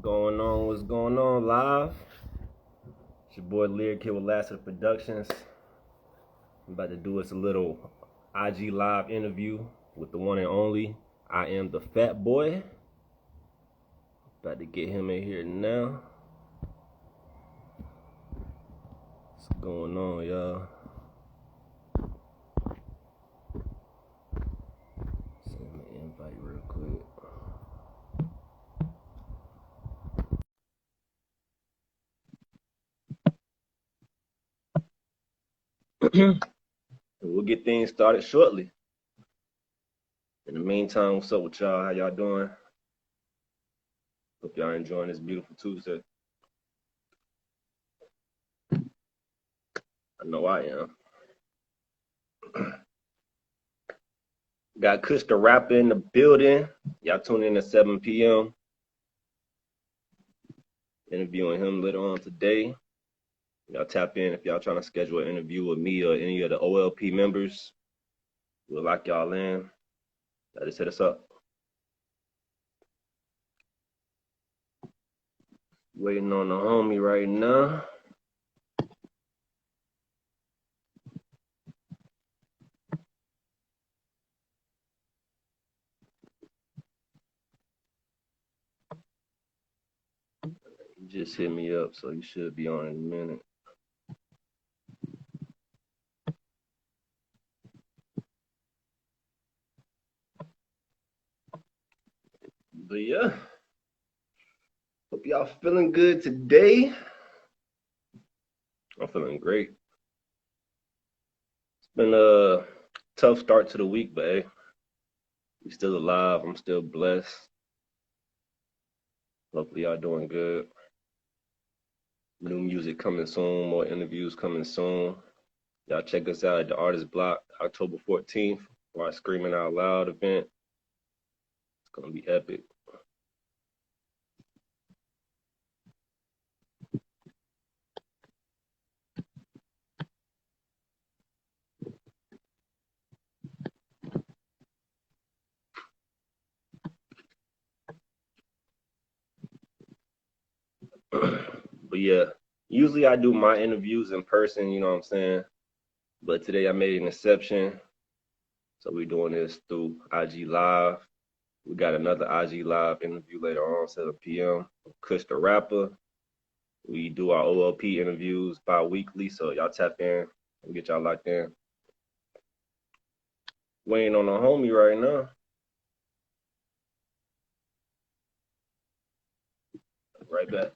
going on? What's going on live? It's your boy Lyriq here with Lassiter Productions. I'm about to do us a little IG live interview with the one and only I Am the Fat Boy. About to get him in here now. What's going on, y'all? Send him an invite real quick. We'll get things started shortly. In the meantime, what's up with y'all? How y'all doing? Hope y'all enjoying this beautiful Tuesday. I know I am. Got Kush the Rapper in the building. Y'all tune in at 7 p.m. Interviewing him later on today. Y'all tap in if y'all trying to schedule an interview with me or any of the OLP members. We'll lock y'all in. Y'all just hit us up. Waiting on the homie right now. He just hit me up, so he should be on in a minute. But yeah, hope y'all feeling good today. I'm feeling great. It's been a tough start to the week, but hey, we still alive. I'm still blessed. Hopefully y'all doing good. New music coming soon, more interviews coming soon. Y'all check us out at the Artist Block, October 14th, for our Screaming Out Loud event. It's gonna be epic. But yeah, usually I do my interviews in person, you know what I'm saying? But today I made an exception. So we're doing this through IG Live. We got another IG Live interview later on, 7 p.m. Kush the Rapper. We do our OLP interviews bi-weekly, so y'all tap in and get y'all locked in. Waiting on a homie right now. Right back.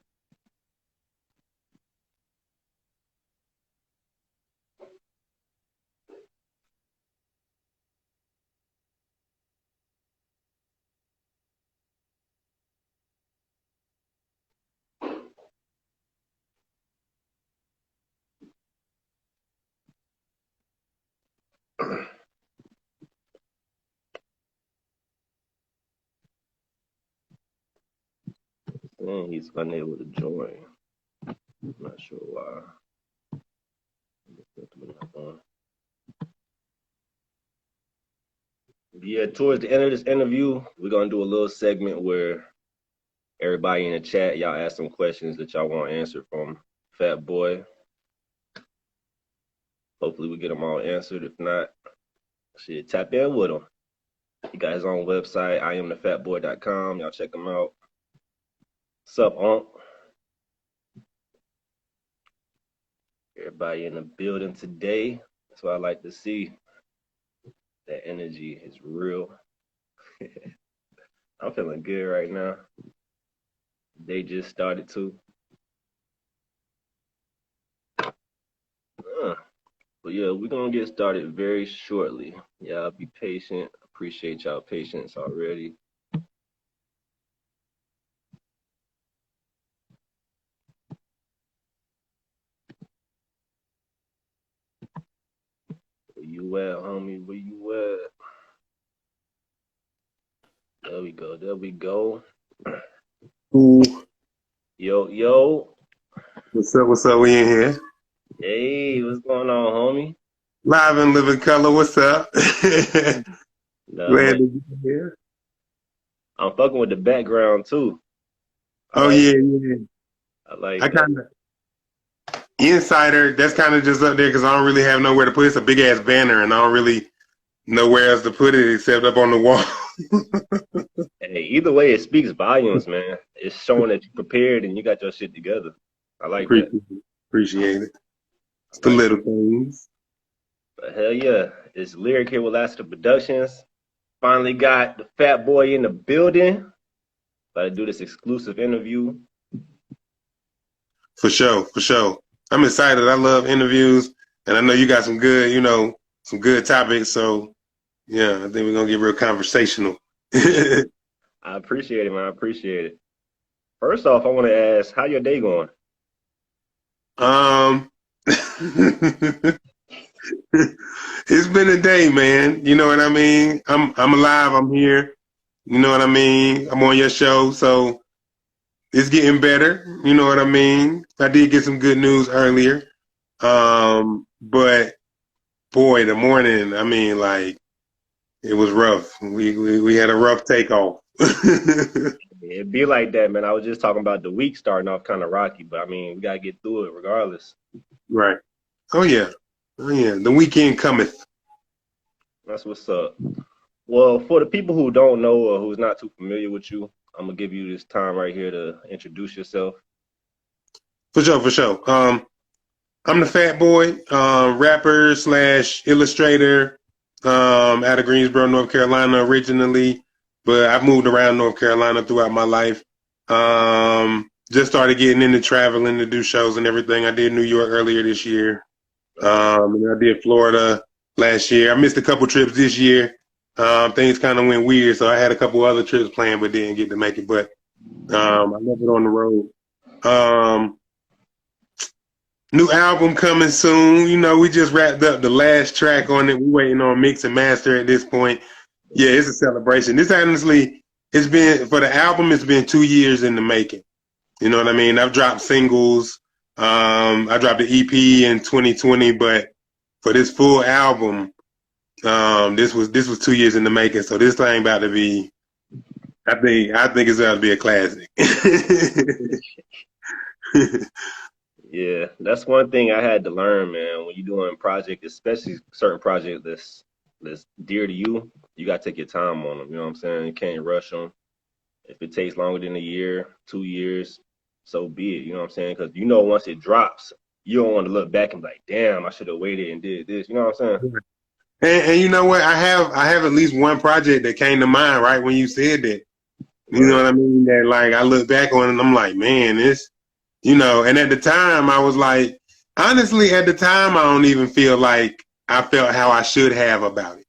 And he's unable to join. I'm not sure why. Yeah, towards the end of this interview, we're gonna do a little segment where everybody in the chat, y'all ask some questions that y'all want answered from Fat Boy. Hopefully we get them all answered. If not, shit, tap in with him. He got his own website, IamTheFatBoy.com. Y'all check him out. What's up, Unc? Everybody in the building today. That's what I like to see. That energy is real. I'm feeling good right now. They just started too. But yeah, we're gonna get started very shortly. Y'all be patient. Appreciate y'all patience already. Where you at, homie? Where you at? There we go. There we go. Ooh. Yo. What's up? What's up? We in here. Hey, what's going on, homie? Live in living color. What's up? No, Glad to be here. I'm fucking with the background too. I Oh like yeah, that. yeah. I I like that. kind of Insider. That's kind of just up there because I don't really have nowhere to put it. It's a big ass banner, and I don't really know where else to put it except up on the wall. Hey, either way, it speaks volumes, man. It's showing that you prepared and you got your shit together. I like that. Appreciate it. Appreciate it. It's I the like little that. things. But hell yeah, it's Lyriq here with Lassiter Productions. Finally got the fat boy in the building. About to do this exclusive interview. For sure, for sure. I'm excited. I love interviews, and I know you got some good, some good topics. So yeah, I think we're gonna get real conversational. I appreciate it, man. I appreciate it. First off, I want to ask, how your day going? um, it's been a day, man. You know what I mean? I'm alive. I'm here. You know what I mean? I'm on your show, so it's getting better. You know what I mean? I did get some good news earlier. But boy, the morning, I mean, like it was rough. We had a rough takeoff. It be like that, man. I was just talking about the week starting off kind of rocky, but I mean, we gotta get through it regardless. Right. Oh yeah. Oh yeah. The weekend cometh. That's what's up. Well, for the people who don't know or who's not too familiar with you, I'm gonna give you this time right here to introduce yourself. For sure, for sure. I'm the fat boy, rapper slash illustrator, out of Greensboro, North Carolina originally, but I've moved around North Carolina throughout my life. Just started getting into traveling to do shows and everything. I did New York earlier this year. Okay. And I did Florida last year. I missed a couple trips this year. Things kind of went weird, so I had a couple other trips planned, but didn't get to make it. But I love it on the road. Um, New album coming soon. You know, we just wrapped up the last track on it. We're waiting on mix and master at this point. Yeah, it's a celebration. This honestly, it's been for the album. It's been 2 years in the making. You know what I mean? I've dropped singles. I dropped the EP in 2020, but for this full album, this was 2 years in the making. So this thing about to be. I think it's about to be a classic. Yeah, that's one thing I had to learn, man. When you're doing project, especially certain project that's dear to you, you gotta take your time on them. You know what I'm saying? You can't rush them. If it takes longer than a year, 2 years, so be it. You know what I'm saying? Because you know once it drops, you don't want to look back and be like, damn, I should have waited and did this. You know what I'm saying? And you know what? I have at least one project that came to mind right when you said that. You know Right. what I mean? That like I look back on it and I'm like, man, this, and at the time I was like, honestly, at the time I don't even feel like I felt how I should have about it.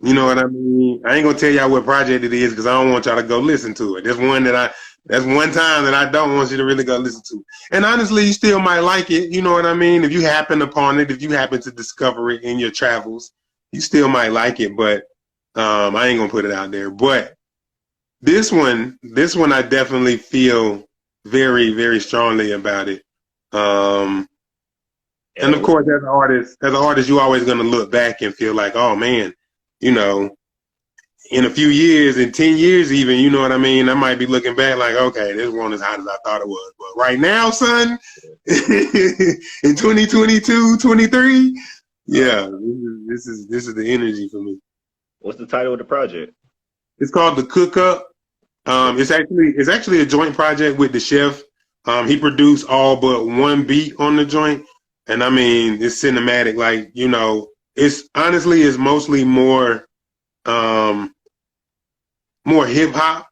You know what I mean? I ain't gonna tell y'all what project it is because I don't want y'all to go listen to it. That's one time that I don't want you to really go listen to. And honestly, you still might like it. You know what I mean? If you happen upon it, if you happen to discover it in your travels, you still might like it. But I ain't gonna put it out there. But this one, I definitely feel very, very strongly about it. Um, and of And course, as an artist, you're always gonna look back and feel like, oh man, you know, in a few years, in 10 years even, you know what I mean? I might be looking back like, okay, this one as hot as I thought it was. But right now, son, in 2022, 23, uh, yeah, this is the energy for me. what's the title of the project? It's called The Cook Up. It's actually a joint project with the chef. He produced all but one beat on the joint. And I mean, it's cinematic. Like, it's mostly um, more hip hop.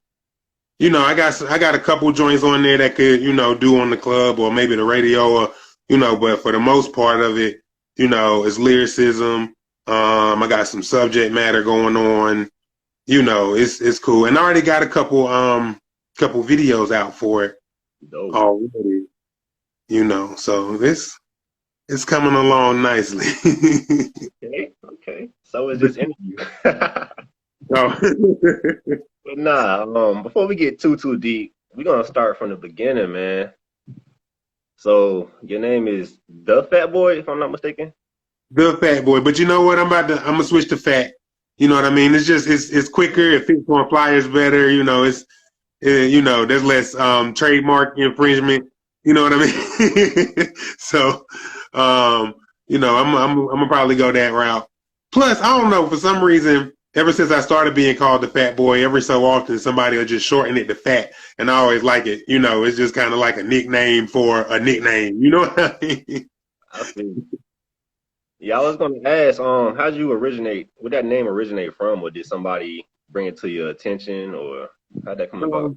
I got a couple joints on there that could, do on the club or maybe the radio or, but for the most part of it, it's lyricism. I got some subject matter going on. It's cool. And I already got a couple videos out for it Dope. already, so it's coming along nicely. Okay, okay. So is this interview. Oh. But nah, before we get too deep, we're gonna start from the beginning, man. So your name is the Fat Boy, if I'm not mistaken. Good fat boy. But you know what? I'm gonna switch to fat. You know what I mean? It's just it's quicker, it fits on flyers better, it's You know, there's less trademark infringement. You know what I mean? So, um, you know, I'm gonna probably go that route. Plus, I don't know, for some reason, ever since I started being called the Fat Boy, every so often somebody will just shorten it to Fat, and I always like it. You know, it's just kind of like a nickname for a nickname. You know what I mean? I feel. Yeah, I was gonna ask, how'd you originate? Where that name originate from, or did somebody bring it to your attention, or how'd that come about?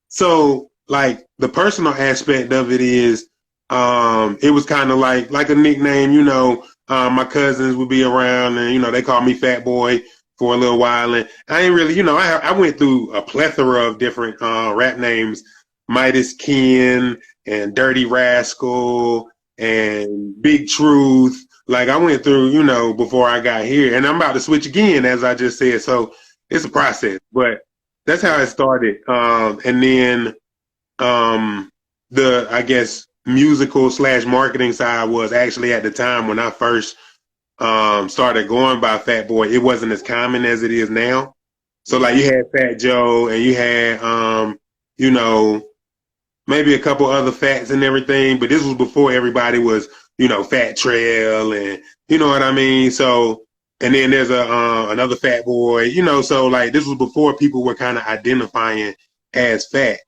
So like the personal aspect of it is it was kind of like a nickname, you know. My cousins would be around and you know they called me Fat Boy for a little while, and I ain't really, you know, I went through a plethora of different rap names: Midas Ken and Dirty Rascal and Big Truth. Like I went through, you know, before I got here, and I'm about to switch again, as I just said. So it's a process, but that's how it started. And then the I guess musical slash marketing side was actually at the time when I first started going by Fat Boy. It wasn't as common as it is now. So like Yeah, you had Fat Joe and you had you know, maybe a couple other fats and everything, but this was before everybody was, you know, Fat Trail and you know what I mean. So, and then there's a another Fat Boy, you know. So like this was before people were kind of identifying as fat.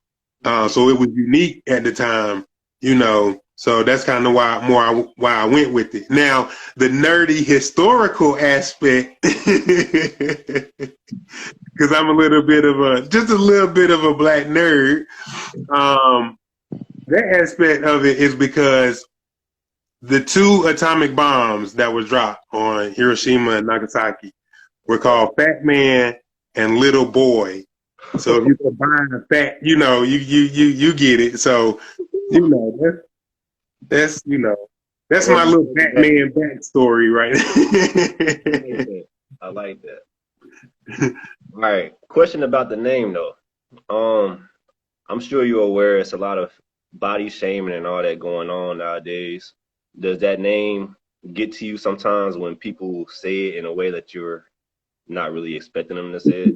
So it was unique at the time, you know. So that's kind of why I went with it. Now the nerdy historical aspect, because I'm a little bit of a just a little bit of a black nerd. Um, that aspect of it is because the two atomic bombs that were dropped on Hiroshima and Nagasaki were called Fat Man and Little Boy. So if you combine fat, you know, you get it. So, you know, that's you know, that's where'd my you little get that? Batman backstory, right? I like that. I like that. All right, question about the name though. Um, I'm sure you're aware it's a lot of body shaming and all that going on nowadays. Does that name get to you sometimes when people say it in a way that you're not really expecting them to say it?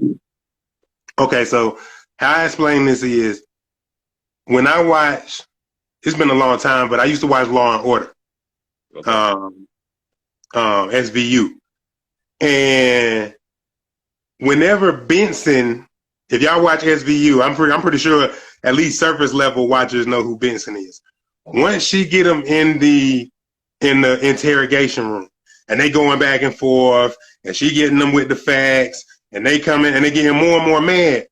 Okay, so how I explain this is when I watch. It's been a long time, but I used to watch Law and Order, Okay. um, SVU, and whenever Benson, if y'all watch SVU, I'm pretty sure at least surface level watchers know who Benson is. Once she get him in the interrogation room, and they going back and forth, and she getting them with the facts, and they coming and they getting more and more mad.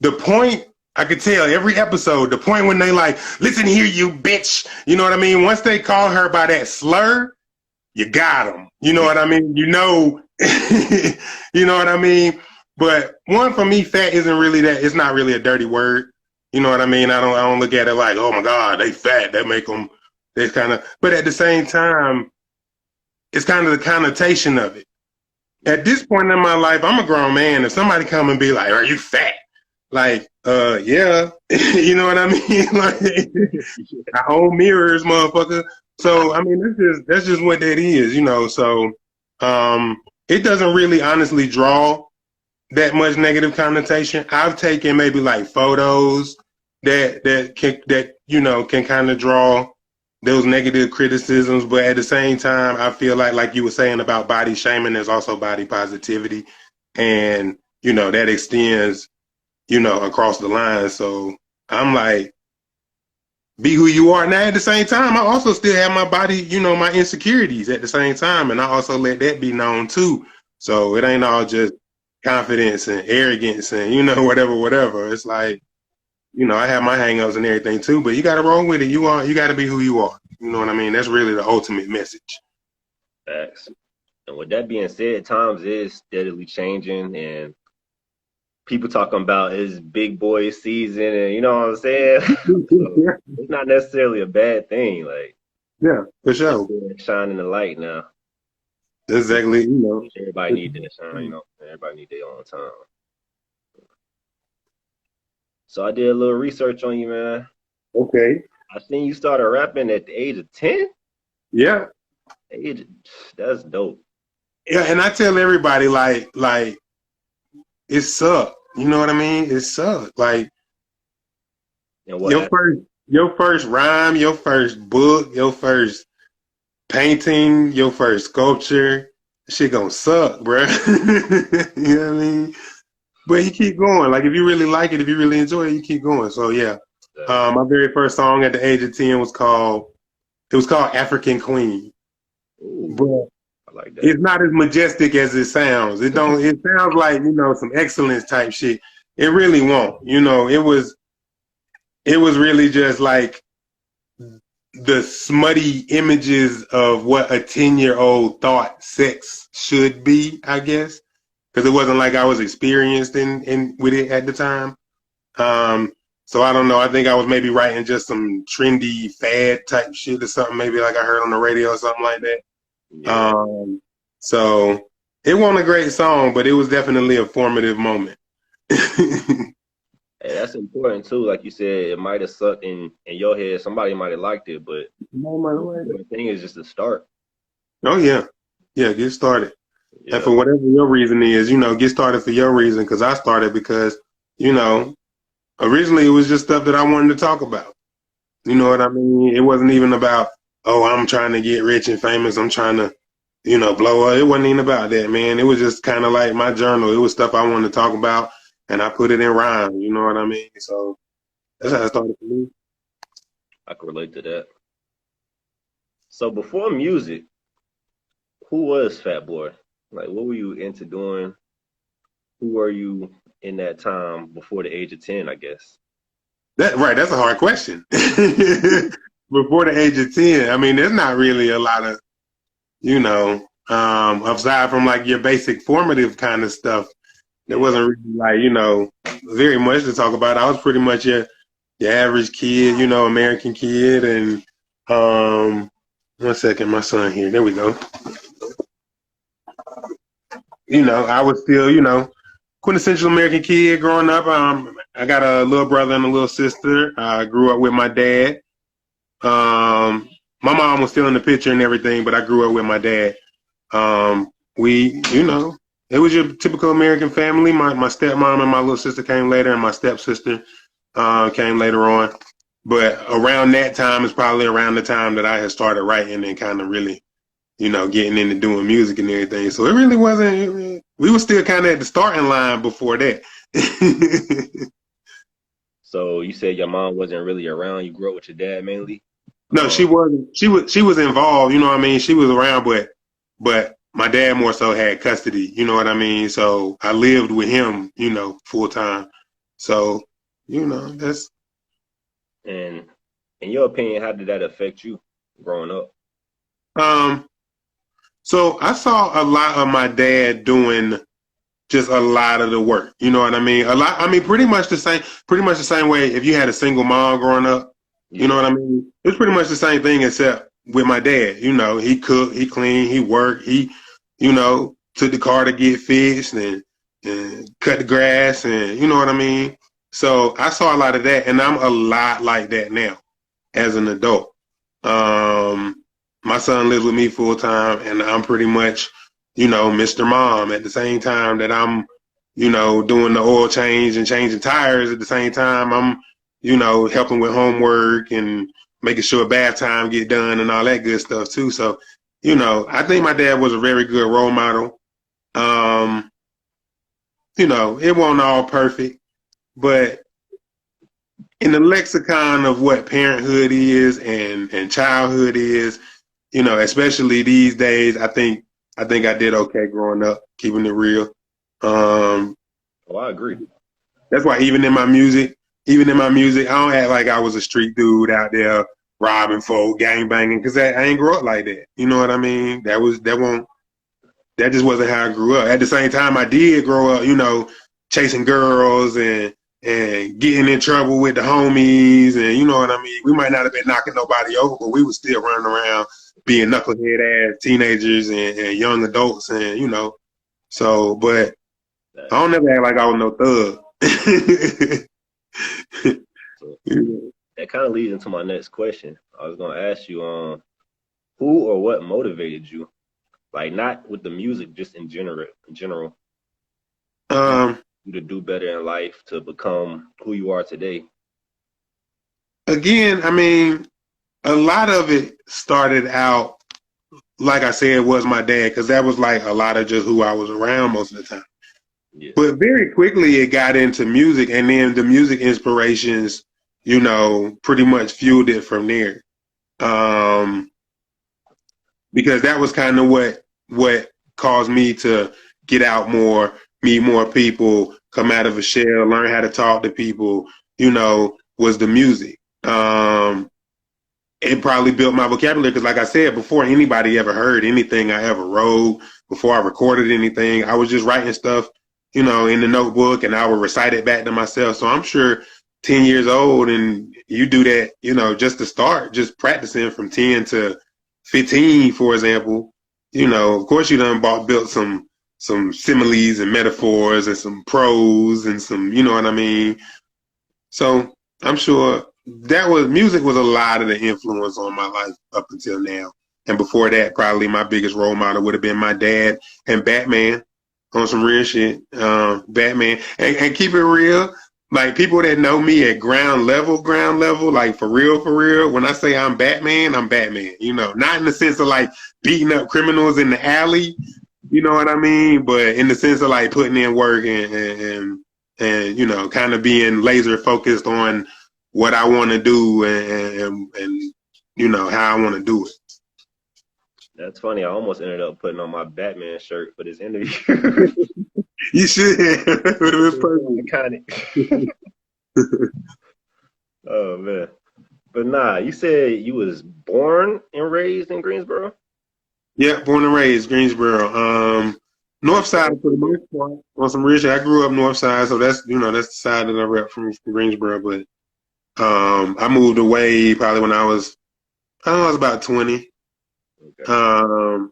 The point I could tell every episode, the point when they like, listen here, you bitch. You know what I mean? Once they call her by that slur, you got them. You know what I mean? You know, you know what I mean? But one for me, fat isn't really that. It's not really a dirty word. You know what I mean? I don't look at it like, oh my God, they fat. That make them. They kind of. But at the same time, it's kind of the connotation of it. At this point in my life, I'm a grown man. If somebody come and be like, "Are you fat?" Like, yeah, you know what I mean? Like, I own mirrors, motherfucker. So I mean, that's just what that is, you know. So, it doesn't really honestly draw that much negative connotation. I've taken maybe like photos that you know can kind of draw those negative criticisms, but at the same time, I feel like you were saying about body shaming, there's also body positivity, and you know that extends you know across the line. So I'm like, be who you are. Now at the same time, I also still have my body, you know, my insecurities at the same time, and I also let that be known too. So it ain't all just confidence and arrogance and you know whatever. It's like you know I have my hangups and everything too, but you got to roll with it. You got to be who you are. You know what I mean? That's really the ultimate message. Facts. And with that being said, times is steadily changing and people talking about it's big boy season and you know what I'm saying? So it's not necessarily a bad thing. Like Yeah, for it's just sure. being shining the light now. That's exactly you know. Everybody need that shine, you know. Everybody need their own time. So I did a little research on you, man. Okay. I seen you started rapping at the age of 10. Yeah. Age, that's dope. Yeah, and I tell everybody like it sucked. You know what I mean? It sucked. Like And what your happened? first rhyme, your first book, your first painting, your first sculpture, shit gonna suck, bruh. You know what I mean? But you keep going. Like if you really like it, if you really enjoy it, you keep going. So yeah. My very first song at the age of 10 was called African Queen. Ooh, But I like that. it's not as majestic as it sounds. It sounds like, some excellence type shit. It really won't. It was really just like the smutty images of what a 10-year-old thought sex should be, I guess. Because it wasn't like I was experienced in with it at the time. Um, so I don't know. I think I was maybe writing just some trendy fad type shit or something, maybe like I heard on the radio or something like that. Yeah. Um, so it wasn't a great song, but it was definitely a formative moment. Hey, that's important too. Like you said, it might have sucked in your head. Somebody might have liked it, but the most important thing is just to start. Oh yeah, yeah. Get started, and Yeah. for whatever your reason is, get started for your reason. Because I started because, you know, originally it was just stuff that I wanted to talk about. You know what I mean? It wasn't even about, oh, I'm trying to get rich and famous. I'm trying to, blow up. It wasn't even about that, man. It was just kind of like my journal. It was stuff I wanted to talk about, and I put it in rhyme. You know what I mean? So that's how it started for me. I can relate to that. So before music, who was Fat Boy? Like, what were you into doing? Who were you in that time before the age of 10, I guess? That right. That's a hard question. Before the age of 10, I mean, there's not really a lot of, aside from like your basic formative kind of stuff. There Yeah. wasn't really like, very much to talk about. I was pretty much your average kid, American kid. And 1 second, my son here. There we go. I was still, quintessential American kid growing up. I got a little brother and a little sister. I grew up with my dad. My mom was still in the picture and everything, but I grew up with my dad. We, it was your typical American family. My stepmom and my little sister came later, and my stepsister came later on. But around that time is probably around the time that I had started writing and kind of really, getting into doing music and everything. So it really wasn't. We were still kind of at the starting line before that. So you said your mom wasn't really around. You grew up with your dad mainly. No, she Um, wasn't. She was involved. You know what I mean? She was around, but my dad more so had custody. You know what I mean? So I lived with him. Full time. So that's and in your opinion, how did that affect you growing up? um. So I saw a lot of my dad doing just a lot of the work. You know what I mean? A lot. I mean, pretty much the same. Pretty much the same way. If you had a single mom growing up, you know Yeah. what I mean? It's pretty much the same thing except with my dad. He cooked, he cleaned, he worked, he, took the car to get fixed and cut the grass and you know what I mean? So I saw a lot of that and I'm a lot like that now as an adult. Um, my son lives with me full time and I'm pretty much, Mr. Mom at the same time that I'm, doing the oil change and changing tires at the same time I'm, helping with homework and making sure bath time get done and all that good stuff too. So, I think my dad was a very good role model. Um, it wasn't all perfect, but in the lexicon of what parenthood is and childhood is, especially these days, I think I did okay growing up, keeping it real. Um, Oh, I agree. that's why even in my music, I don't act like I was a street dude out there robbing folk, gang banging, because I ain't grow up like that. You know what I mean? That just wasn't how I grew up. At the same time, I did grow up, chasing girls and getting in trouble with the homies, and you know what I mean. We might not have been knocking nobody over, but we was still running around being knucklehead ass teenagers and young adults, and So, but That, I don't never act like I was no thug. so that kind of leads into my next question. I was gonna ask you, who or what motivated you? Like not with the music, just in general. Who um, you to do better in life to become who you are today? Again, I mean, a lot of it started out, like I said, was my dad, because that was like a lot of just who I was around most of the time. Yeah. But very quickly it got into music, and then the music inspirations, pretty much fueled it from there. Um, because that was kind of what caused me to get out more, meet more people, come out of a shell, learn how to talk to people, was the music. It probably built my vocabulary because, like I said, before anybody ever heard anything I ever wrote, before I recorded anything, I was just writing stuff, in the notebook, and I would recite it back to myself. So I'm sure 10 years old and you do that, just to start, just practicing from 10 to 15, for example, of course you done built some similes and metaphors and some prose and some, you know what I mean? So I'm sure music was a lot of the influence on my life up until now. And before that, probably my biggest role model would have been my dad and Batman on some real shit. Batman. And keep it real, like people that know me at ground level, like for real, when I say I'm Batman, not in the sense of like beating up criminals in the alley, you know what I mean? But in the sense of like putting in work and kind of being laser focused on what I want to do and how I want to do it. That's funny. I almost ended up putting on my Batman shirt for this interview. You should. It would have been Iconic. Oh man. But nah, you said you was born and raised in Greensboro? Yeah, born and raised Greensboro. North side for the most part. On some rich, I grew up north side, so that's that's the side that I rep from Greensboro. But I moved away probably when I was about 20. Okay. So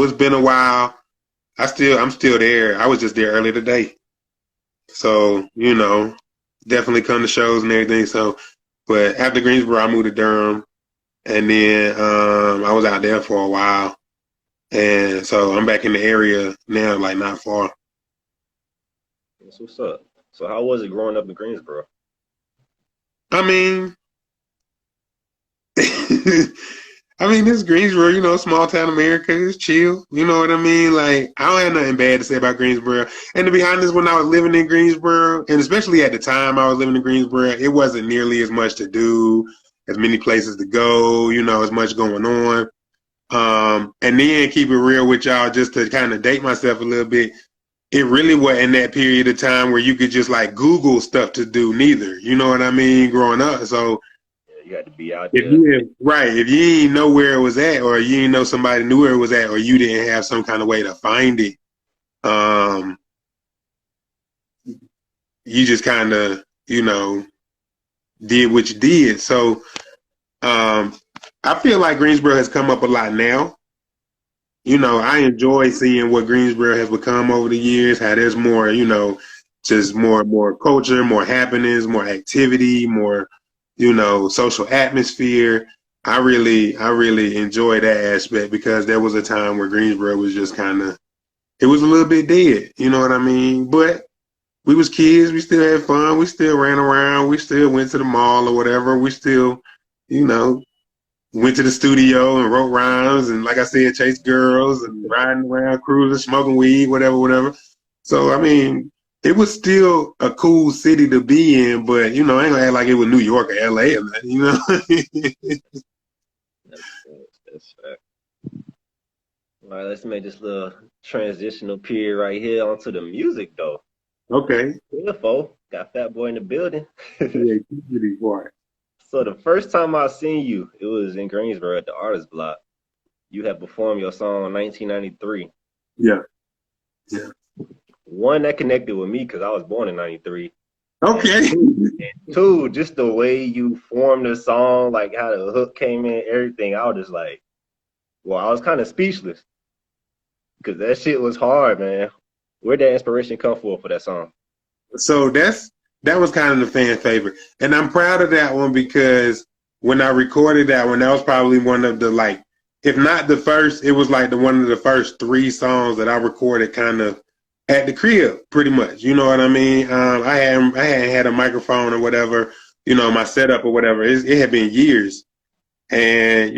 it's been a while. I'm still there. I was just there earlier today. So, definitely come to shows and everything. So, but after Greensboro, I moved to Durham, and then I was out there for a while. And so I'm back in the area now, like not far. That's what's up. So how was it growing up in Greensboro? I mean, this Greensboro, small town America, is chill. You know what I mean? Like, I don't have nothing bad to say about Greensboro. And to be honest, when I was living in Greensboro, and especially at the time I was living in Greensboro, it wasn't nearly as much to do, as many places to go, as much going on. And then keep it real with y'all, just to kind of date myself a little bit. It really wasn't that period of time where you could just like Google stuff to do neither. You know what I mean? Growing up. So Yeah, you had to be out if there. if you didn't know where it was at, or you didn't know somebody knew where it was at, or you didn't have some kind of way to find it, you just kind of, did what you did. So I feel like Greensboro has come up a lot now. I enjoy seeing what Greensboro has become over the years, how there's more, just more and more culture, more happenings, more activity, more, social atmosphere. I really enjoy that aspect because there was a time where Greensboro was just it was a little bit dead, you know what I mean? But we was kids, we still had fun, we still ran around, we still went to the mall or whatever, we still, went to the studio and wrote rhymes and, like I said, chased girls and riding around, cruising, smoking weed, whatever. So, I mean, it was still a cool city to be in, but, I ain't gonna act like it was New York or LA or nothing, That's fact. All right, let's make this little transitional period right here onto the music though. Okay. Beautiful. Got Fat Boy in the building. Yeah, pretty far. So the first time I seen you, it was in Greensboro at the Artist Block. You had performed your song 1993. Yeah. One, that connected with me because I was born in 93. Okay. And two, just the way you formed the song, like how the hook came in, everything, I was just like, well, I was kind of speechless because that shit was hard, man. Where'd that inspiration come for that song? So that was kind of the fan favorite. And I'm proud of that one because when I recorded that one, that was probably one of the, like, if not the first, it was like one of the first 3 songs that I recorded kind of at the crib, pretty much. You know what I mean? I hadn't had a microphone or whatever, my setup or whatever. It had been years, and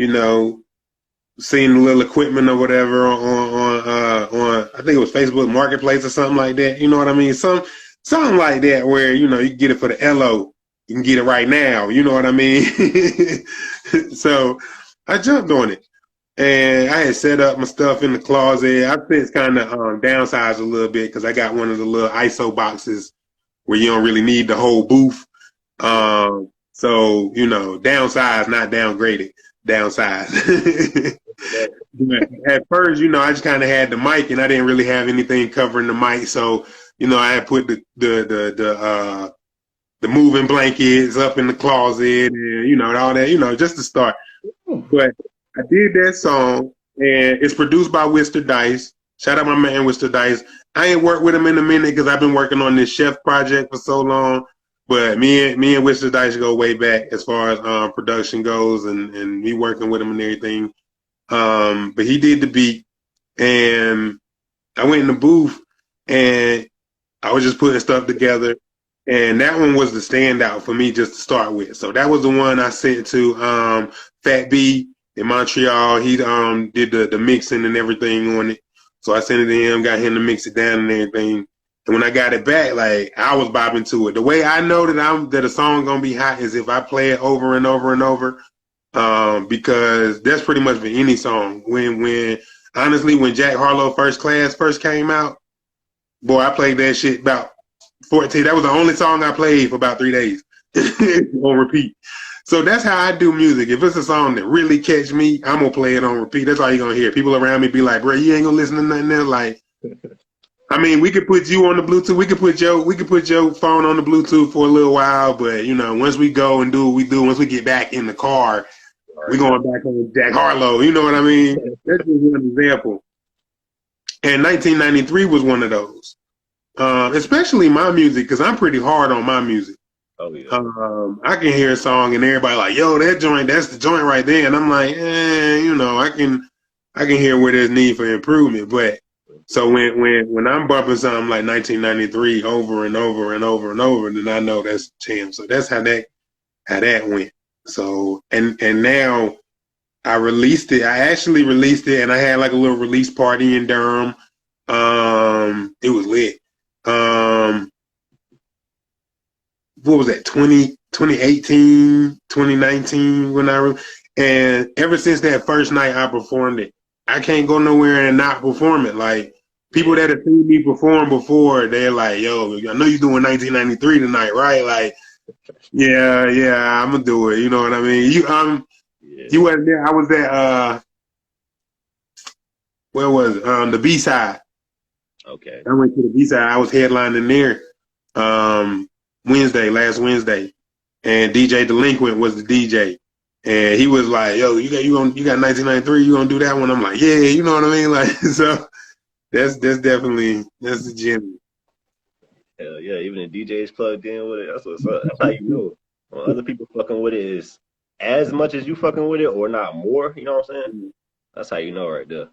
seeing the little equipment or whatever on I think it was Facebook Marketplace or something like that. You know what I mean? Something like that where you can get it for the LO. You can get it right now. You know what I mean? So I jumped on it. And I had set up my stuff in the closet. I've since kind of downsized a little bit because I got one of the little ISO boxes where you don't really need the whole booth. So, downsize, not downgraded, downsize. At first, I just kind of had the mic and I didn't really have anything covering the mic. So, I had put the moving blankets up in the closet and, all that, just to start. But I did that song and it's produced by Wister Dice. Shout out my man, Wister Dice. I ain't worked with him in a minute because I've been working on this chef project for so long. But me and Wister Dice go way back as far as production goes and me working with him and everything. But he did the beat and I went in the booth and I was just putting stuff together. And that one was the standout for me just to start with. So that was the one I sent to Fat B in Montreal. He did the mixing and everything on it. So I sent it to him, got him to mix it down and everything. And when I got it back, like I was bopping to it. The way I know that a song gonna be hot is if I play it over and over and over. Because that's pretty much for any song. Honestly, when Jack Harlow First Class first came out, boy, I played that shit about 14. That was the only song I played for about 3 days on repeat. So that's how I do music. If it's a song that really catch me, I'm gonna play it on repeat. That's all you're gonna hear. People around me be like, bro, you ain't gonna listen to nothing else. Like, I mean, we could put you on the Bluetooth. We could put your phone on the Bluetooth for a little while, but once we go and do what we do, once we get back in the car, we're going back on Jack Harlow. You know what I mean? That's just one example. And 1993 was one of those. Especially my music, because I'm pretty hard on my music. Oh yeah. I can hear a song and everybody like, yo, that joint, that's the joint right there. And I'm like, I can hear where there's need for improvement. But so when I'm bumping something like 1993 over and over and over and over, then I know that's jam. So that's how that went. So and now I released it. I actually released it and I had like a little release party in Durham. It was lit. What was that, 2018, 2019 and ever since that first night I performed it, I can't go nowhere and not perform it. Like people that have seen me perform before, they're like, yo, I know you're doing 1993 tonight, right? Like, yeah, I'm gonna do it. You know what I mean? You wasn't there. I was at where was it? The B side. Okay. I went to the B side. I was headlining there last Wednesday, and DJ Delinquent was the DJ, and he was like, "Yo, you got 1993. You gonna do that one?" I'm like, "Yeah, you know what I mean." Like, so that's the gym. Hell yeah, even the DJ's plugged in with it. That's what's up. That's how you know. When other people fucking with it is as much as you fucking with it or not more, you know what I'm saying? That's how you know right there.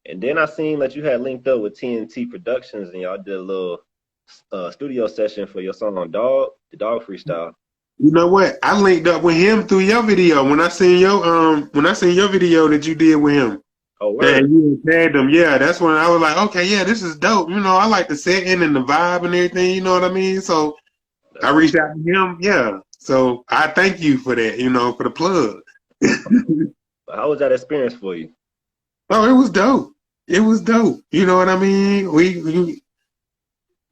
And then I seen that you had linked up with TNT Productions and y'all did a little studio session for your song on the Dog Freestyle. You know what? I linked up with him through your video when I seen your video that you did with him. Oh, word. And you tagged him. Yeah, that's when I was like, okay, yeah, this is dope. I like the setting and the vibe and everything. You know what I mean? So I reached out to him. Yeah. So I thank you for that. For the plug. How was that experience for you? Oh, it was dope. It was dope. You know what I mean?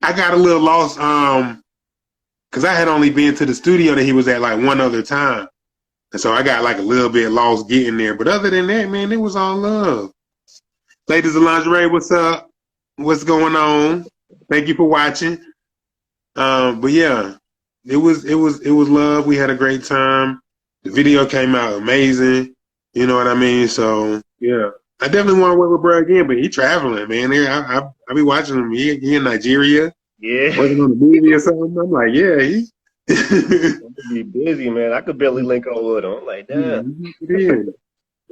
I got a little lost because I had only been to the studio that he was at like one other time. And so I got like a little bit lost getting there. But other than that, man, it was all love. Ladies of Lingerie, what's up? What's going on? Thank you for watching. But yeah, it was love. We had a great time. The video came out amazing. You know what I mean? So yeah. I definitely want to work with bro again, but he traveling, man. I be watching him. He in Nigeria, working on a movie or something. I'm like, yeah, he be busy, man. I could barely link up with him. I'm like, damn. Yeah,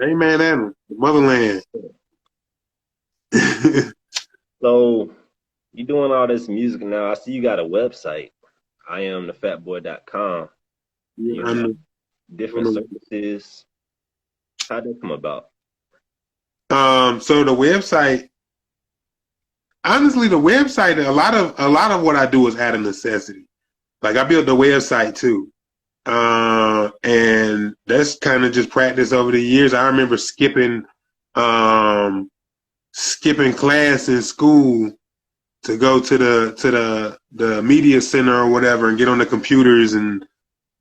ain't mad at him. The motherland. So you doing all this music now. I see you got a website, iamthefatboy.com, and Yeah, you have different services. How'd that come about? So the website, honestly, the website, a lot of what I do is out of necessity. Like I built the website too. And that's kind of just practice over the years. I remember skipping class in school to go to the media center or whatever and get on the computers. And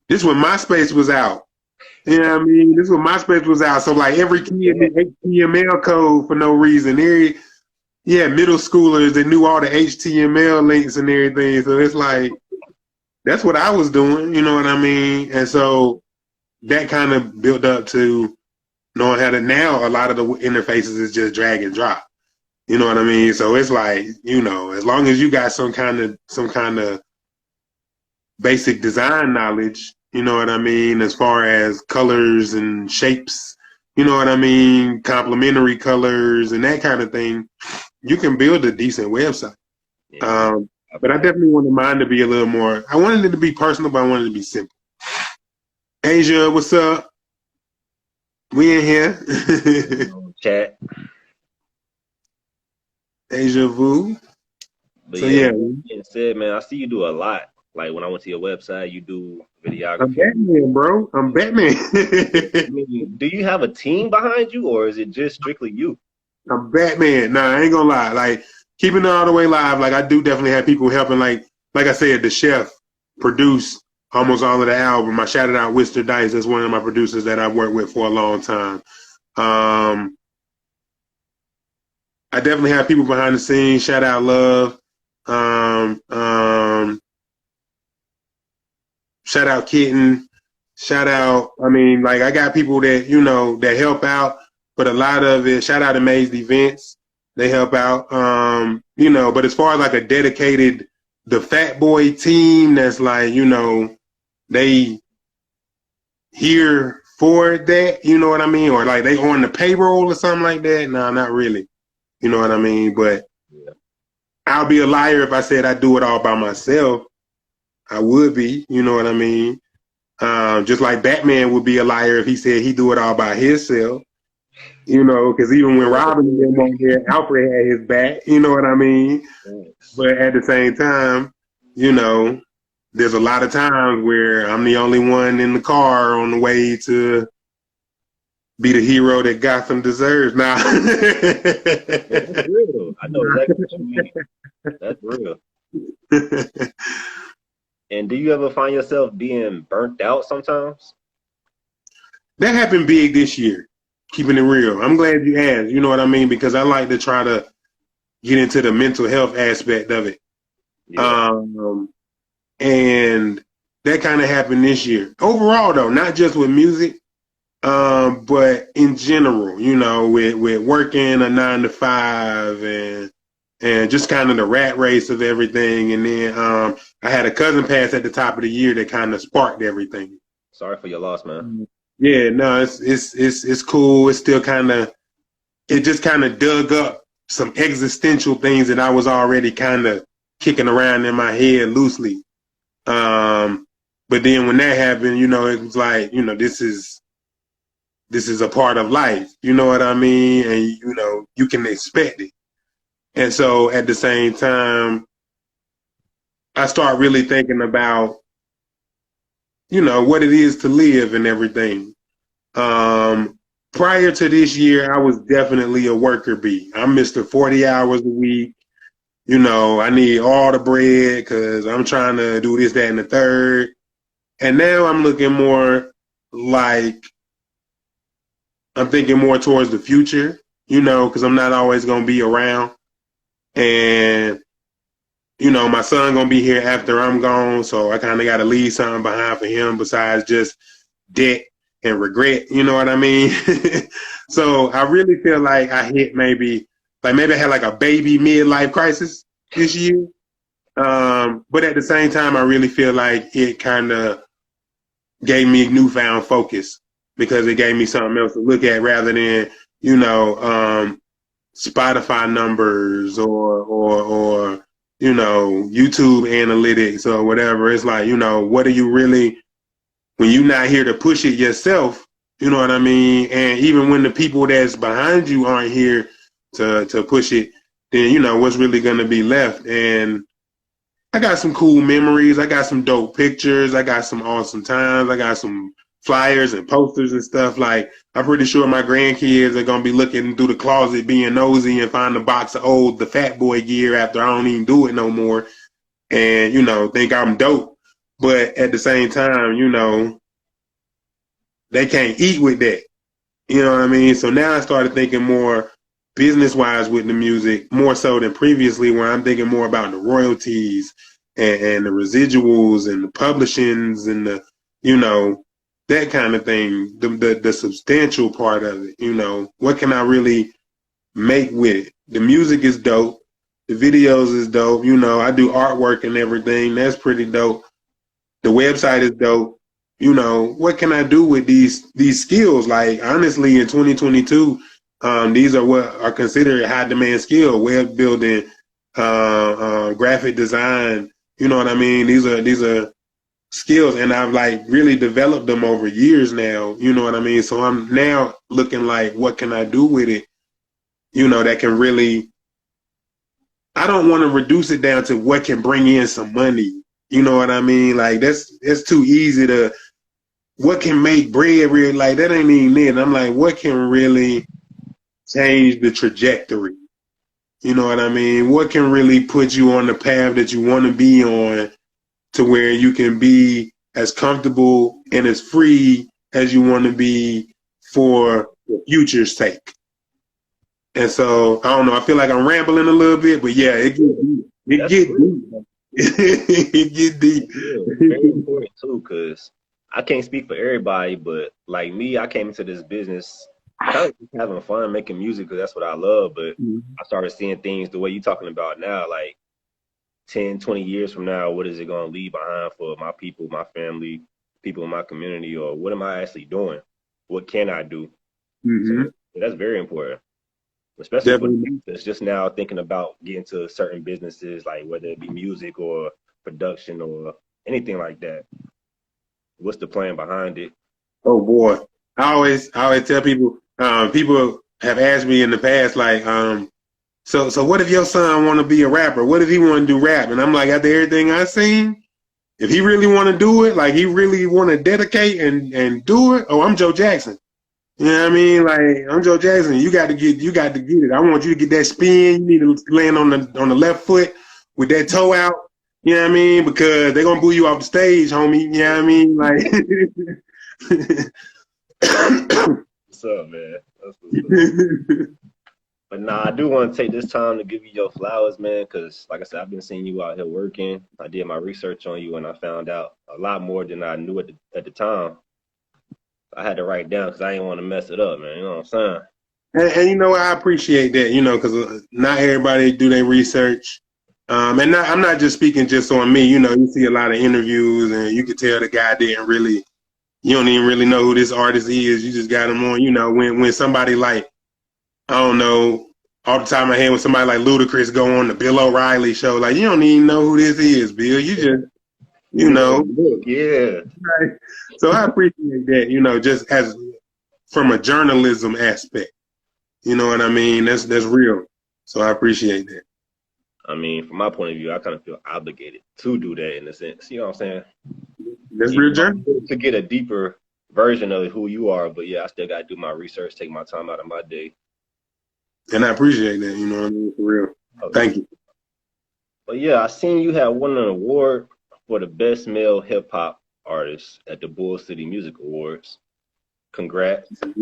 this when MySpace was out. You know what I mean? This when MySpace was out. So like every kid did HTML code for no reason. Yeah, middle schoolers that knew all the HTML links and everything. So it's like that's what I was doing, you know what I mean? And so that kind of built up to knowing how to now a lot of the interfaces is just drag and drop. You know what I mean? So it's like, as long as you got some kind of basic design knowledge, you know what I mean, as far as colors and shapes, you know what I mean, complementary colors and that kind of thing, you can build a decent website. Yeah, But I definitely wanted mine to be a little more, I wanted it to be personal, but I wanted it to be simple. Asia, what's up? We in here. chat. Deja vu. But So yeah, yeah, with that being said, man, I see you do a lot. Like when I went to your website, you do I'm videography. Batman, bro. I'm Batman. I mean, do you have a team behind you, or is it just strictly you? I'm Batman. Nah, I ain't gonna lie. Like keeping it all the way live. Like I do definitely have people helping. Like I said, the chef produced almost all of the album. I shouted out Wister Dice. That's one of my producers that I've worked with for a long time. Um, I definitely have people behind the scenes. Shout out Love. Um, um, Shout out Kitten. Shout out, I mean, like I got people that, that help out, but a lot of it, shout out Amazed Events. They help out. But as far as like a dedicated, the Fat Boy team that's like, they here for that, you know what I mean? Or like they on the payroll or something like that. No, not really. You know what I mean? But Yeah. I'll be a liar if I said I do it all by myself. I would be, you know what I mean? Just like Batman would be a liar if he said he do it all by himself, because even when Robin and them on there, Alfred had his back, you know what I mean? Thanks. But at the same time, there's a lot of times where I'm the only one in the car on the way to be the hero that Gotham deserves. Now, That's real. I know exactly what you mean. That's real. And do you ever find yourself being burnt out sometimes? that happened big this year. Keeping it real. I'm glad you asked. You know what I mean? Because I like to try to get into the mental health aspect of it. Yeah. And that kind of happened this year. Overall, though, not just with music, but in general, with working a 9 to 5 and just kind of the rat race of everything. And then I had a cousin pass at the top of the year that kind of sparked everything. Sorry for your loss, man. Yeah, no, it's cool. It's still it just kind of dug up some existential things that I was already kind of kicking around in my head loosely. But then when that happened, it was like, this is a part of life. You know what I mean? And you can expect it. And so at the same time, I start really thinking about, what it is to live and everything. Prior to this year, I was definitely a worker bee. I'm Mr. 40 hours a week. I need all the bread because I'm trying to do this, that, and the third. And now I'm looking more like I'm thinking more towards the future, because I'm not always going to be around. And, my son going to be here after I'm gone. So I kind of got to leave something behind for him besides just debt and regret. You know what I mean? So I really feel like I hit maybe I had like a baby midlife crisis this year. But at the same time, I really feel like it kind of gave me newfound focus because it gave me something else to look at rather than, Spotify numbers or YouTube analytics or whatever. It's like, what are you really, when you're not here to push it yourself, you know what I mean? And even when the people that's behind you aren't here to push it, then what's really gonna be left. And I got some cool memories. I got some dope pictures. I got some awesome times. I got some flyers and posters and stuff. Like, I'm pretty sure my grandkids are gonna be looking through the closet, being nosy, and find a box of the Fat Boy gear after I don't even do it no more, and think I'm dope. But at the same time, they can't eat with that. You know what I mean? So now I started thinking more business wise with the music, more so than previously, where I'm thinking more about the royalties and the residuals and the publishings and the, that kind of thing, the substantial part of it. What can I really make with it? The music is dope. The videos is dope. I do artwork and everything. That's pretty dope. The website is dope. What can I do with these skills? Like, honestly, in 2022, these are what are considered high demand skill: web building, graphic design. You know what I mean? These are skills, and I've like really developed them over years now. You know what I mean? So I'm now looking like, what can I do with it? That can really. I don't want to reduce it down to what can bring in some money. You know what I mean? Like, it's too easy to. What can make bread real? Like, that ain't even it. I'm like, what can really change the trajectory? You know what I mean? What can really put you on the path that you want to be on, to where you can be as comfortable and as free as you want to be for the future's sake? And so, I don't know, I feel like I'm rambling a little bit, but yeah, it get deep. It get deep. It get deep. It's very important too, because I can't speak for everybody, but like me, I came into this business kind of just having fun making music because that's what I love. But I started seeing things the way you're talking about now, like 10, 20 years from now, what is it going to leave behind for my people, my family, people in my community, or what am I actually doing? What can I do? So that's very important, especially for the that's just now thinking about getting to certain businesses, like whether it be music or production or anything like that. What's the plan behind it? Oh boy, I always tell people. People have asked me in the past, like, so what if your son want to be a rapper? What if he want to do rap? And I'm like, after everything I've seen, if he really want to do it, like he really want to dedicate and do it, oh, I'm Joe Jackson. You know what I mean? Like, I'm Joe Jackson. You got to get it. I want you to get that spin. You need to land on the left foot with that toe out. You know what I mean? Because they're gonna boo you off the stage, homie. You know what I mean? Like, what's up, man? That's what's up. But nah, I do want to take this time to give you your flowers, man, because like I said, I've been seeing you out here working. I did my research on you, and I found out a lot more than I knew at the time. I had to write down because I didn't want to mess it up, man. You know what I'm saying? And I appreciate that, because not everybody do their research. And I'm not just speaking just on me. You see a lot of interviews, and you can tell the guy didn't really. You don't even really know who this artist is. You just got him on. When somebody like, I don't know, off the top of my head, when somebody like Ludacris go on the Bill O'Reilly show, like, you don't even know who this is, Bill. You just, Yeah. Right? So I appreciate that, just as from a journalism aspect. You know what I mean? That's real. So I appreciate that. I mean, from my point of view, I kind of feel obligated to do that in a sense. You know what I'm saying? That's real journalism. To get a deeper version of who you are. But yeah, I still got to do my research, take my time out of my day. And I appreciate that, you know what I mean? For real. Okay. Thank you. But yeah, I seen you have won an award for the best male hip hop artist at the Bull City Music Awards. Congrats. Thank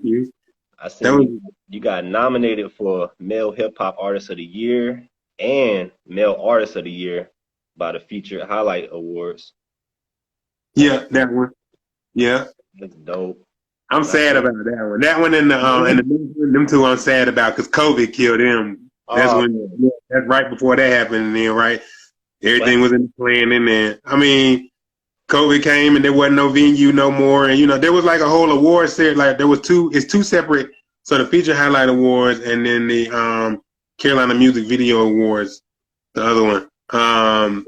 you. I seen you got nominated for Male Hip Hop Artist of the Year and Male Artist of the Year by the Featured Highlight Awards. Yeah, that one. Yeah. That's dope. I'm sad about that one. That one and them two I'm sad about because COVID killed them. That's that's right before that happened, and then right, everything was in the plan, and then I mean, COVID came and there wasn't no venue no more, and there was like a whole award series. Like there was two separate So the Feature Highlight Awards and then the Carolina Music Video Awards, the other one.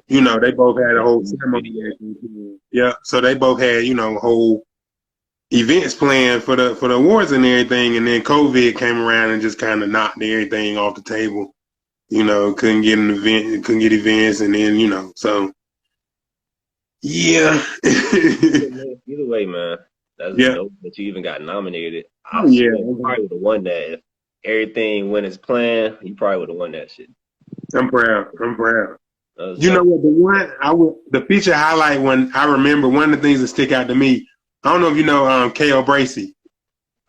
You know, they both had a whole ceremony. Yeah, so they both had, you know, whole events planned for the awards and everything, and then COVID came around and just kind of knocked everything off the table. You know, couldn't get an event, couldn't get events, and then you know, so yeah, Either way, man, that's yeah, dope that you even got nominated. I oh, yeah. swear you probably would have won that if everything went as planned. You probably would have won that shit. I'm proud. I'm proud. That was You know dope. what? The feature highlight one. I remember one of the things that stick out to me. I don't know if you know K.O. Bracey.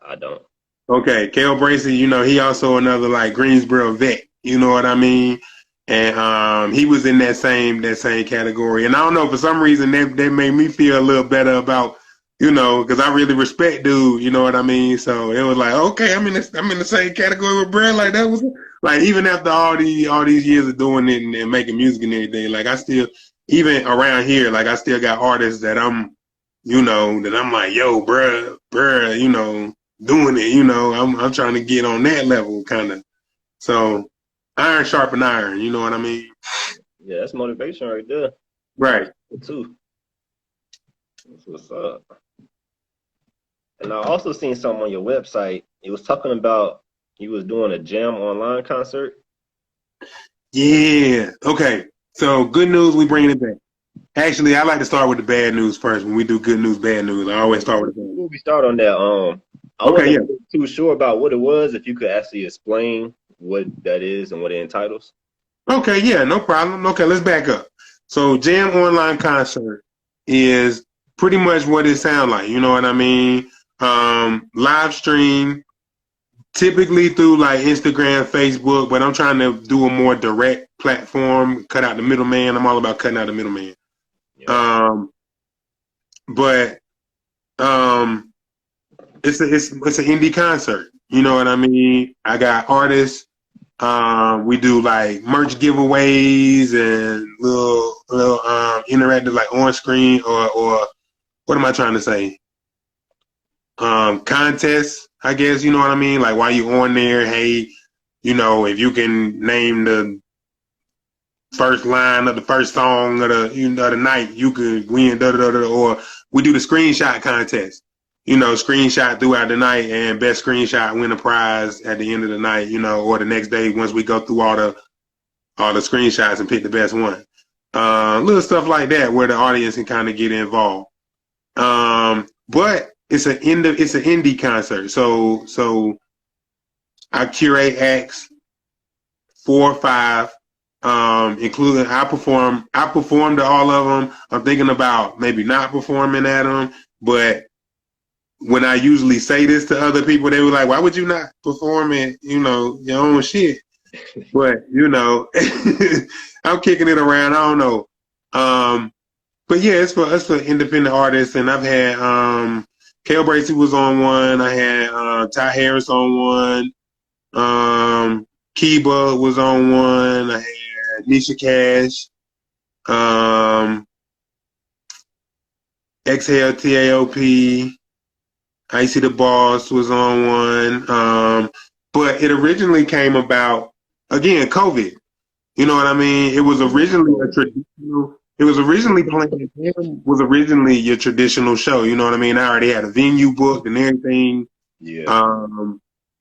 I don't. Okay, K.O. Bracey. You know he also another like Greensboro vet. You know what I mean? And he was in that same category. And I don't know, for some reason that made me feel a little better about, you know, because I really respect dude. You know what I mean? So it was like, okay, I'm in the same category with Brad. Like that was like, even after all these years of doing it and making music and everything, like I still, even around here, like I still got artists that I'm like, yo, bruh, you know, doing it. You know, I'm trying to get on that level, kind of. So iron sharpen iron. You know what I mean? Yeah, that's motivation right there. Right. Too. That's what's up. And I also seen something on your website. It was talking about you was doing a jam online concert. Yeah. Okay. So good news, we bringing it back. Actually, I like to start with the bad news first. When we do good news, bad news, I always start with the bad news. Before we start on that, I Okay. Yeah. wasn't too sure about what it was. If you could actually explain what that is and what it entitles. Okay. Yeah. No problem. Okay. Let's back up. So Jam Online Concert is pretty much what it sounds like. You know what I mean? Live stream, typically through like Instagram, Facebook, but I'm trying to do a more direct platform, cut out the middleman. I'm all about cutting out the middleman. Yeah. But it's an indie concert. You know what I mean? I got artists. We do like merch giveaways and little interactive like on screen or what am I trying to say? Contests, I guess, you know what I mean? Like while you on there, hey, you know, if you can name the first line of the first song of the night, you could win, or we do the screenshot contest. You know, screenshot throughout the night, and best screenshot win a prize at the end of the night, you know, or the next day once we go through all the screenshots and pick the best one. Little stuff like that where the audience can kind of get involved. But it's an indie concert. So I curate acts 4 or 5, including I performed to all of them. I'm thinking about maybe not performing at them, but when I usually say this to other people, they were like, "Why would you not perform it? You know, your own shit." But you know, I'm kicking it around. I don't know. But yeah, it's for independent artists, and I've had Kale Bracey was on one. I had Ty Harris on one. Kiba was on one. I had Nisha Cash. Exhale TAOP. Icy the Boss was on one. But it originally came about, again, COVID. You know what I mean? It was originally a traditional. It was originally planned. Was originally your traditional show. You know what I mean? I already had a venue booked and everything. Yeah.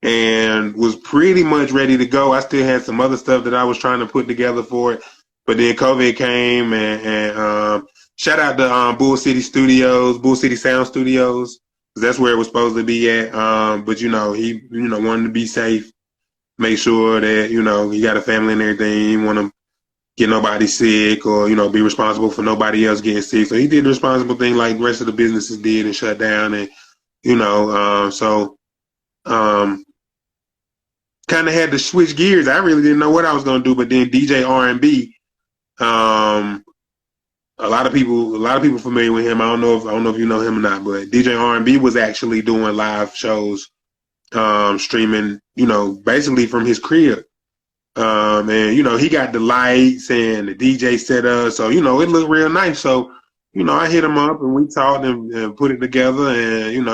And was pretty much ready to go. I still had some other stuff that I was trying to put together for it, but then COVID came, and shout out to Bull City Studios, Bull City Sound Studios, 'cause that's where it was supposed to be at. But you know, he wanted to be safe, make sure that he got a family and everything. He didn't want to get nobody sick or be responsible for nobody else getting sick. So he did the responsible thing like the rest of the businesses did and shut down, and so. Kind of had to switch gears. I really didn't know what I was going to do, but then DJ R&B. A lot of people familiar with him. I don't know if you know him or not, but DJ R&B was actually doing live shows, streaming, basically from his crib. And he got the lights and the DJ set up, so it looked real nice. So I hit him up and we talked and put it together, and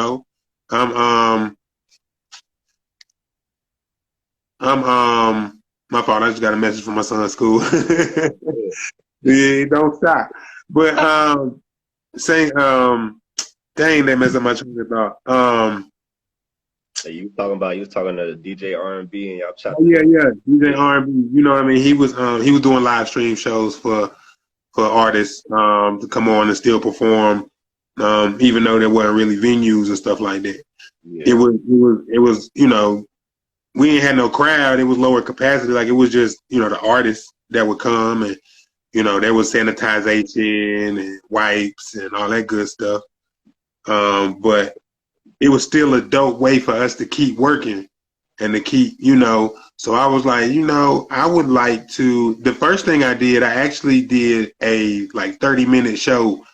I'm my fault. I just got a message from my son's school. Yeah. Yeah, don't stop. But saying dang, that messed up my train of thought. Hey, you was talking to DJ R&B and y'all Oh chopped it yeah, up. yeah, DJ Yeah. R&B. You know what I mean? He was doing live stream shows for artists to come on and still perform, even though there weren't really venues and stuff like that. Yeah. It was you know, we ain't had no crowd. It was lower capacity. Like it was just, you know, the artists that would come and, you know, there was sanitization and wipes and all that good stuff. But it was still a dope way for us to keep working and to keep, you know. So I was like, you know, I would like to. The first thing I did, I actually did a like 30-minute show,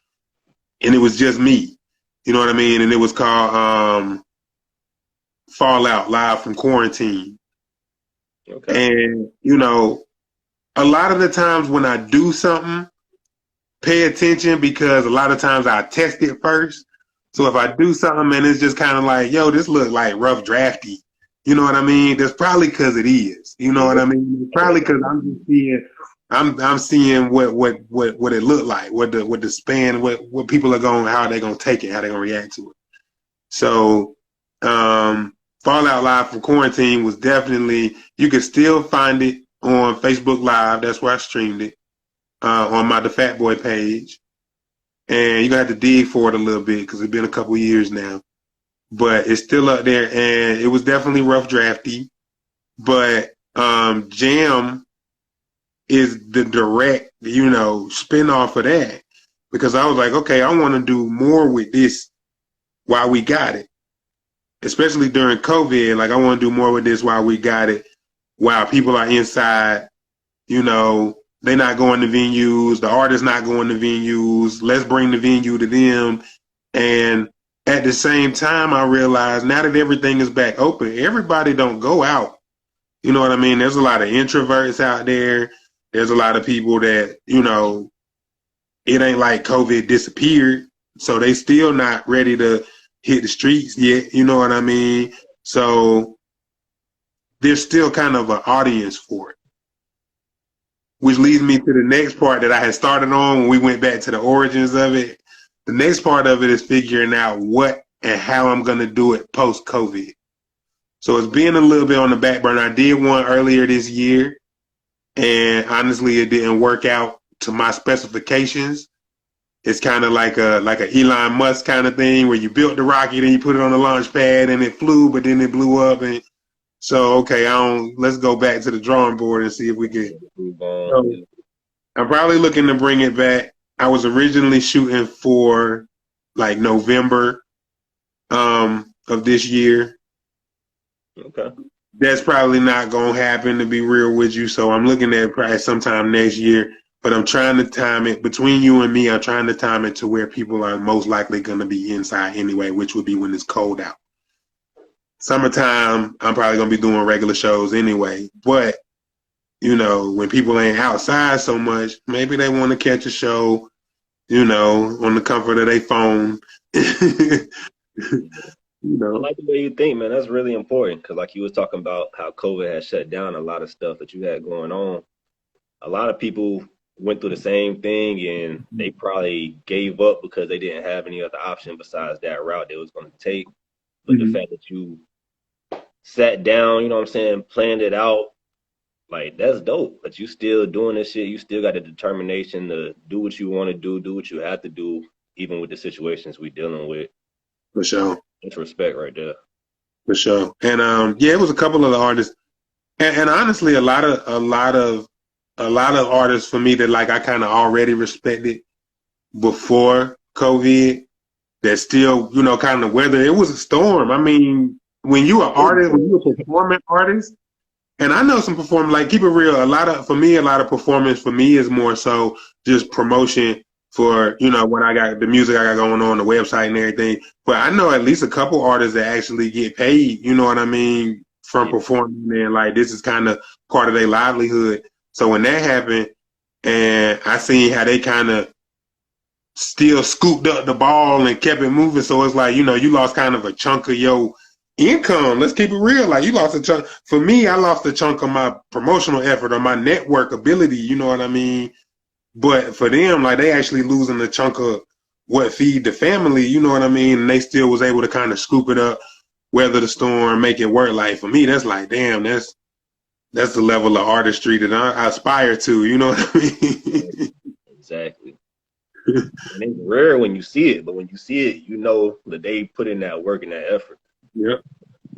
and it was just me. You know what I mean? And it was called Fallout Live from Quarantine. Okay. And, you know, a lot of the times when I do something, pay attention because a lot of times I test it first. So if I do something and it's just kind of like, yo, this look like rough drafty, you know what I mean? That's probably because it is. You know what I mean? It's probably because I'm just seeing, I'm seeing what it looked like, what the span, what people are going, how they're gonna take it, how they're gonna react to it. So, Fallout Live from Quarantine was definitely, you can still find it on Facebook Live. That's where I streamed it on my The Fat Boy page. And you're going to have to dig for it a little bit because it's been a couple years now. But it's still up there. And it was definitely rough drafty. But Jam is the direct, you know, spin off of that. Because I was like, okay, I want to do more with this while we got it. Especially during COVID. Like, I want to do more with this while we got it. While people are inside, you know, they're not going to venues, the artist's not going to venues. Let's bring the venue to them. And at the same time, I realized now that everything is back open, everybody don't go out. You know what I mean? There's a lot of introverts out there. There's a lot of people that, you know, it ain't like COVID disappeared. So they still not ready to hit the streets yet. You know what I mean? So there's still kind of an audience for it. Which leads me to the next part that I had started on when we went back to the origins of it. The next part of it is figuring out what and how I'm going to do it post COVID. So it's being a little bit on the back burner. I did one earlier this year, and honestly, it didn't work out to my specifications. It's kind of like a Elon Musk kind of thing where you built the rocket and you put it on the launch pad and it flew, but then it blew up. And so, okay, let's go back to the drawing board and see if we can. Move on. So, I'm probably looking to bring it back. I was originally shooting for like November of this year. Okay. That's probably not gonna happen, to be real with you. So I'm looking at probably sometime next year. But I'm trying to time it between you and me. I'm trying to time it to where people are most likely gonna be inside anyway, which would be when it's cold out. Summertime, I'm probably gonna be doing regular shows anyway. But you know, when people ain't outside so much, maybe they want to catch a show, you know, on the comfort of their phone. You I know, like the way you think, man. That's really important because, like you was talking about how COVID has shut down a lot of stuff that you had going on. A lot of people went through the same thing and they probably gave up because they didn't have any other option besides that route they was going to take. But the mm-hmm. fact that you sat down, you know what I'm saying, planned it out, like that's dope. But you still doing this shit. You still got the determination to do what you want to do what you have to do, even with the situations we dealing with. For sure, It's respect right there. for sure. And yeah, it was a couple of the artists, and honestly, a lot of artists for me that like I kind of already respected before COVID. That still, you know, kind of weather. It was a storm. I mean, when you are artist, when you a performing artist. And I know some performance, like keep it real. For me, a lot of performance for me is more so just promotion for, you know, what I got, the music I got going on, the website and everything. But I know at least a couple artists that actually get paid, you know what I mean, from Yeah. performing. And like, this is kind of part of their livelihood. So when that happened and I seen how they kind of still scooped up the ball and kept it moving. So it's like, you know, you lost kind of a chunk of your income. Let's keep it real. Like you lost a chunk. For me, I lost a chunk of my promotional effort or my network ability. You know what I mean? But for them, like they actually losing a chunk of what feed the family. You know what I mean? And they still was able to kind of scoop it up, weather the storm, make it work. Like for me, that's like, damn, that's the level of artistry that I aspire to. You know what I mean? Exactly. And it's rare when you see it, but when you see it, you know that they put in that work and that effort. Yep.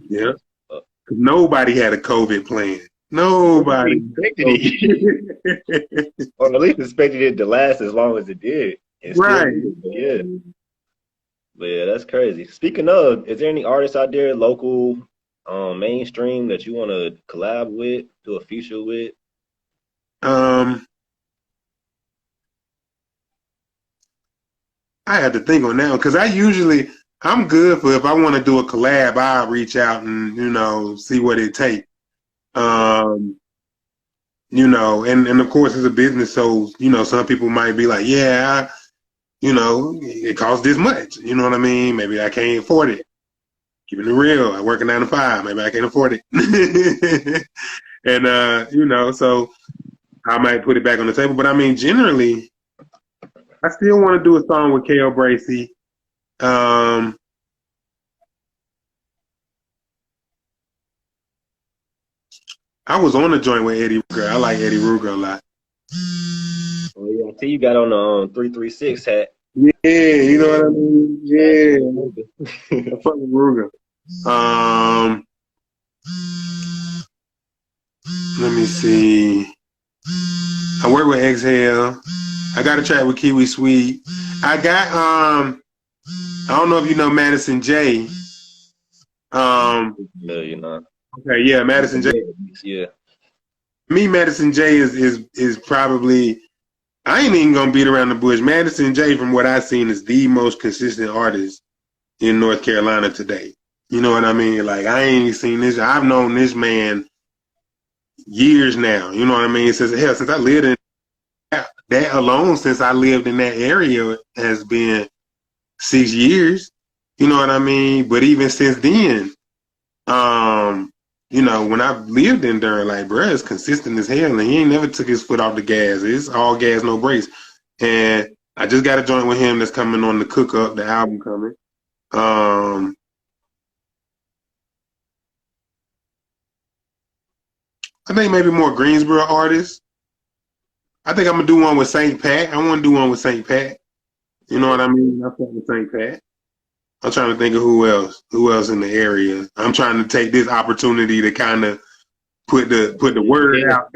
Yep. That's, uh, Nobody had a COVID plan. Nobody Nobody. expected it, or at least expected it to last as long as it did, and still Right. did. Yeah, but yeah, that's crazy. Speaking of, is there any artists out there, local, mainstream, that you want to collab with, do a feature with? Um, I had to think on that one because I'm good for if I want to do a collab, I'll reach out and see what it takes. Um, and of course it's a business, so some people might be like, yeah, it costs this much. You know what I mean? Maybe I can't afford it. Keeping it real, I work a 9 to 5. Maybe I can't afford it. And so I might put it back on the table. But I mean, generally, I still want to do a song with Kale Bracey. Um, I was on a joint with Eddie Ruger. I like Eddie Ruger a lot. Oh yeah, I see you got on the 336 hat. Yeah, you know what I mean? Yeah, I fuck with Ruger. Um, Let me see. I work with Exhale. I got a track with Kiwi Sweet. I got I don't know if you know Madison J. Yeah, you know. Okay, yeah, Madison J. Yeah. Me, Madison J is probably, I ain't even gonna beat around the bush. Madison J, from what I've seen, is the most consistent artist in North Carolina today. You know what I mean? Like I ain't seen this. I've known this man years now. You know what I mean? Since I lived in that alone, since I lived in that area, has been 6 years. You know what I mean? But even since then, when I lived in Durham, like, bruh, it's consistent as hell, and he ain't never took his foot off the gas. It's all gas, no brakes. And I just got a joint with him that's coming on the Cook Up, the album coming. I think maybe more Greensboro artists. I think I'm gonna do one with St. Pat. I want to do one with St. Pat. You know what I mean? I fuck with St. Pat. I'm trying to think of who else. Who else in the area? I'm trying to take this opportunity to kind of put the word out.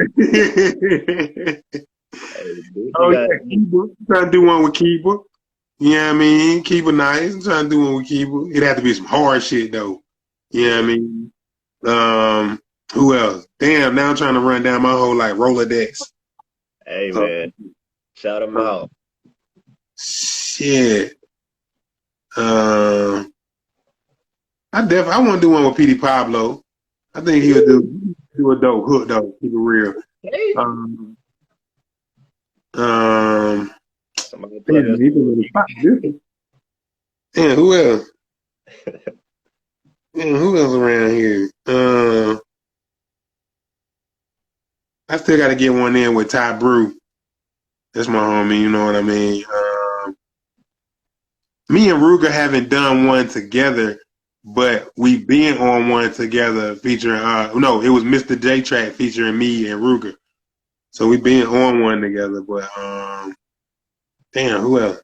Oh yeah, Kiba. I'm trying to do one with Kiba. You know what I mean? Kiba nice. I'm trying to do one with Kiba. It'd have to be some hard shit though. You know what I mean? Who else? Damn, now I'm trying to run down my whole like Rolodex. Hey man, shout them out. Shit. I want to do one with Petey Pablo. I think he'll do a dope hook though. Keep it real. Hey. Yeah, who else? Yeah, who else around here? I still got to get one in with Ty Brew. That's my homie. You know what I mean? Me and Ruger haven't done one together, but we've been on one together featuring. No, it was Mr. J track featuring me and Ruger. So we've been on one together, but damn, who else?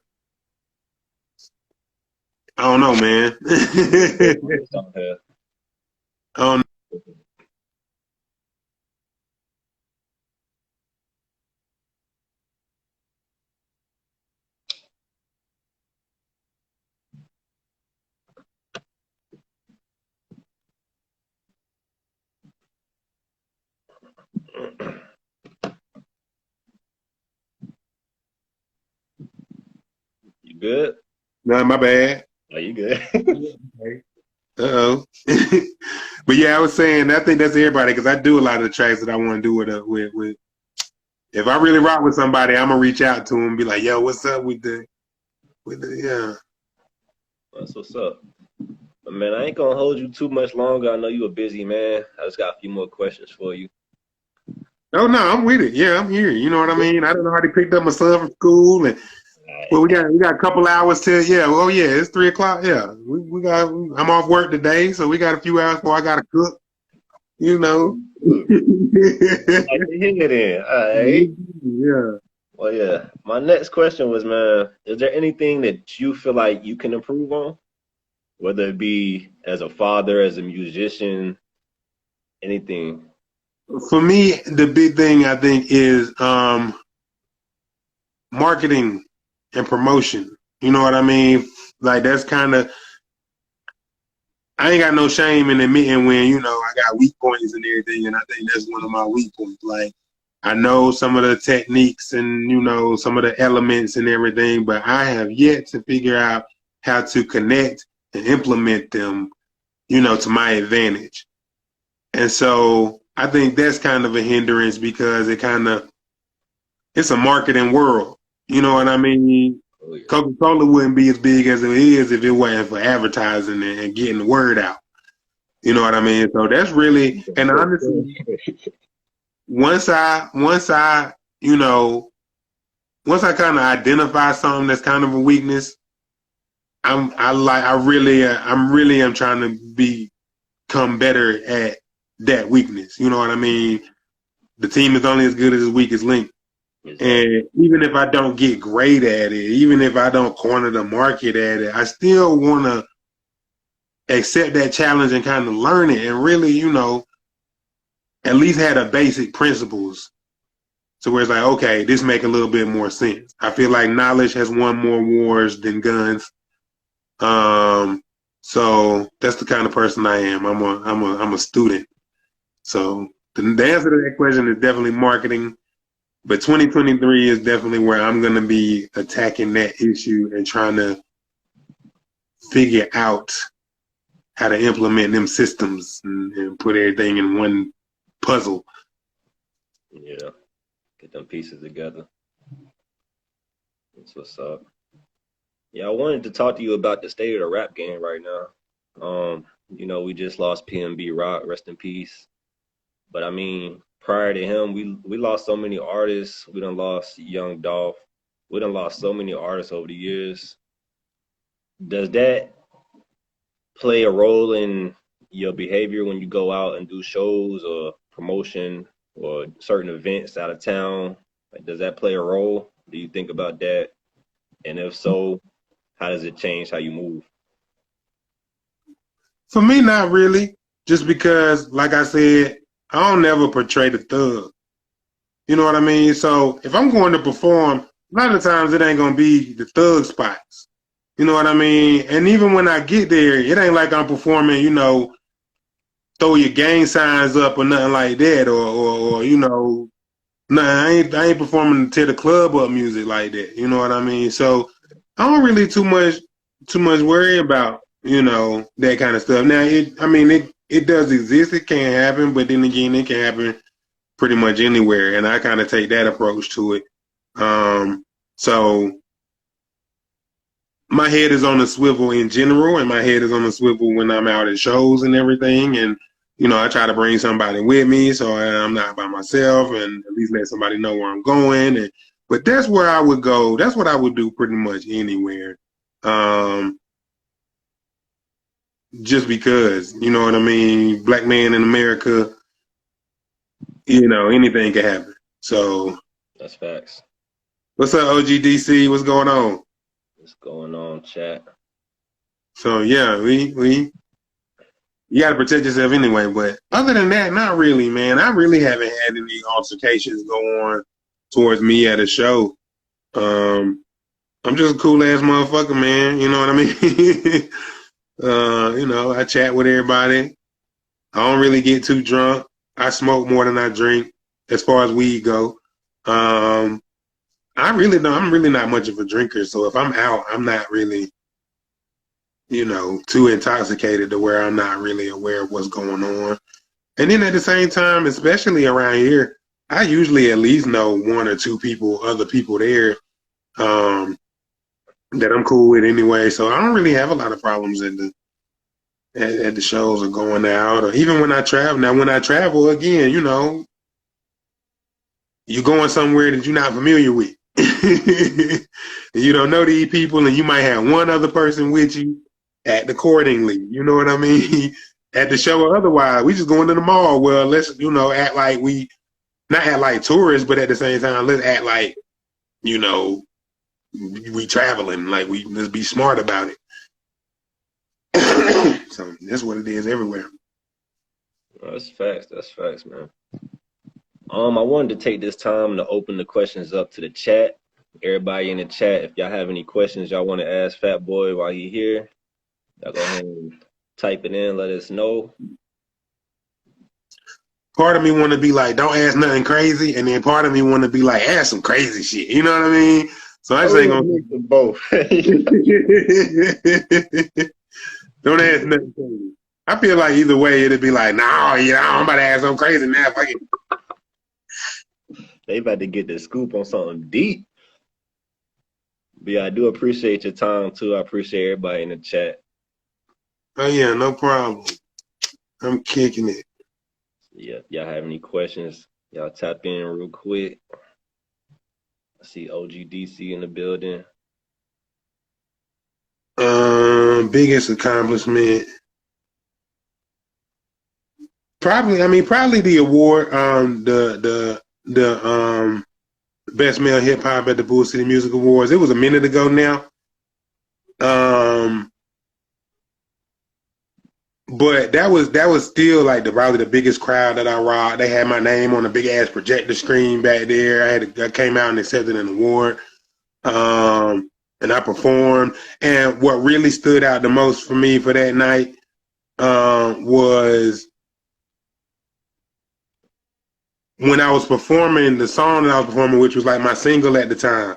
I don't know, man. I don't know. You good? Nah, my bad. Are you good? Uh-oh. But yeah, I was saying, I think that's everybody because I do a lot of the tracks that I want to do with. If I really rock with somebody, I'm gonna reach out to them and be like, "Yo, what's up with the yeah." That's what's up. Man, I ain't gonna hold you too much longer. I know you a busy man. I just got a few more questions for you. Oh no, I'm with it. Yeah, I'm here. You know what I mean? I don't know how they picked up my son from school, and well, we got a couple hours till yeah. Oh yeah, it's 3 o'clock. Yeah, we got. I'm off work today, so we got a few hours before I gotta cook. You know. Like to hear it in. All right. Yeah. Well, yeah. My next question was, man, is there anything that you feel like you can improve on? Whether it be as a father, as a musician, anything. For me, the big thing I think is marketing and promotion. You know what I mean? Like that's kind of I ain't got no shame in admitting when I got weak points and everything, and I think that's one of my weak points. Like I know some of the techniques and some of the elements and everything, but I have yet to figure out how to connect and implement them, to my advantage. And so I think that's kind of a hindrance because it's a marketing world. You know what I mean? Oh, yeah. Coca-Cola wouldn't be as big as it is if it wasn't for advertising and getting the word out. You know what I mean? So that's really, and honestly, once I, once I kind of identify something that's kind of a weakness, I'm really am trying to become better at that weakness. You know what I mean? The team is only as good as its weakest link. And even if I don't get great at it, even if I don't corner the market at it, I still want to accept that challenge and kind of learn it and really, at least have the basic principles. So where it's like, okay, this make a little bit more sense. I feel like knowledge has won more wars than guns. So that's the kind of person I am. I'm a student. So the answer to that question is definitely marketing. But 2023 is definitely where I'm going to be attacking that issue and trying to figure out how to implement them systems and put everything in one puzzle. Yeah. Get them pieces together. That's what's up. Yeah, I wanted to talk to you about the state of the rap game right now. We just lost PNB Rock, rest in peace. But I mean, prior to him, we lost so many artists. We done lost Young Dolph. We done lost so many artists over the years. Does that play a role in your behavior when you go out and do shows or promotion or certain events out of town? Like, does that play a role? Do you think about that? And if so, how does it change how you move? For me, not really. Just because, like I said, I don't never portray the thug. You know what I mean? So if I'm going to perform, a lot of times it ain't gonna be the thug spots. You know what I mean? And even when I get there, it ain't like I'm performing, throw your gang signs up or nothing like that, or nah, I ain't performing to the club up music like that. You know what I mean? So I don't really too much worry about that kind of stuff. Now it does exist. It can happen, but then again, it can happen pretty much anywhere, and I kind of take that approach to it. So my head is on a swivel in general, and my head is on a swivel when I'm out at shows and everything. And I try to bring somebody with me so I'm not by myself, and at least let somebody know where I'm going. But that's where I would go. That's what I would do pretty much anywhere. Just because, you know what I mean? Black man in America, anything can happen. So That's facts. what's up, OGDC? What's going on? What's going on, chat? So yeah, you got to protect yourself anyway. But other than that, not really, man. I really haven't had any altercations go on towards me at a show. I'm just a cool ass motherfucker, man. You know what I mean? I chat with everybody. I don't really get too drunk. I smoke more than I drink as far as weed go. I'm really not much of a drinker. So if I'm out, I'm not really, too intoxicated to where I'm not really aware of what's going on. And then at the same time, especially around here, I usually at least know one or two other people there, that I'm cool with anyway. So I don't really have a lot of problems at the shows or going out, or even when I travel. Now, when I travel again, you know, you're going somewhere that you're not familiar with. You don't know these people, and you might have one other person with you. Act accordingly. You know what I mean? At the show or otherwise, we just going to the mall. Well, let's, you know, act like we not act like tourists, but at the same time, let's act like, you know, we traveling. Like let's be smart about it. So that's what it is everywhere. That's facts. That's facts, man. I wanted to take this time to open the questions up to the chat. Everybody in the chat, if y'all have any questions y'all want to ask Fat Boy while he here, y'all go ahead and type it in. Let us know. Part of me want to be like, don't ask nothing crazy, and then part of me want to be like, ask some crazy shit. You know what I mean? So I just ain't gonna mix them both. Don't ask nothing crazy. I feel like either way it'd be like, nah, I'm about to ask something crazy now. Fuck it. They about to get the scoop on something deep. But yeah, I do appreciate your time too. I appreciate everybody in the chat. Oh yeah, no problem. I'm kicking it. Yeah, y'all have any questions, y'all tap in real quick. I see OGDC in the building. Biggest accomplishment. Probably the award, the best male hip hop at the Bull City Music Awards. It was a minute ago now. But that was still like probably the biggest crowd that I rocked. They had my name on a big ass projector screen back there. I came out and accepted an award. And I performed. And what really stood out the most for me for that night was when I was performing the song that I was performing, which was like my single at the time.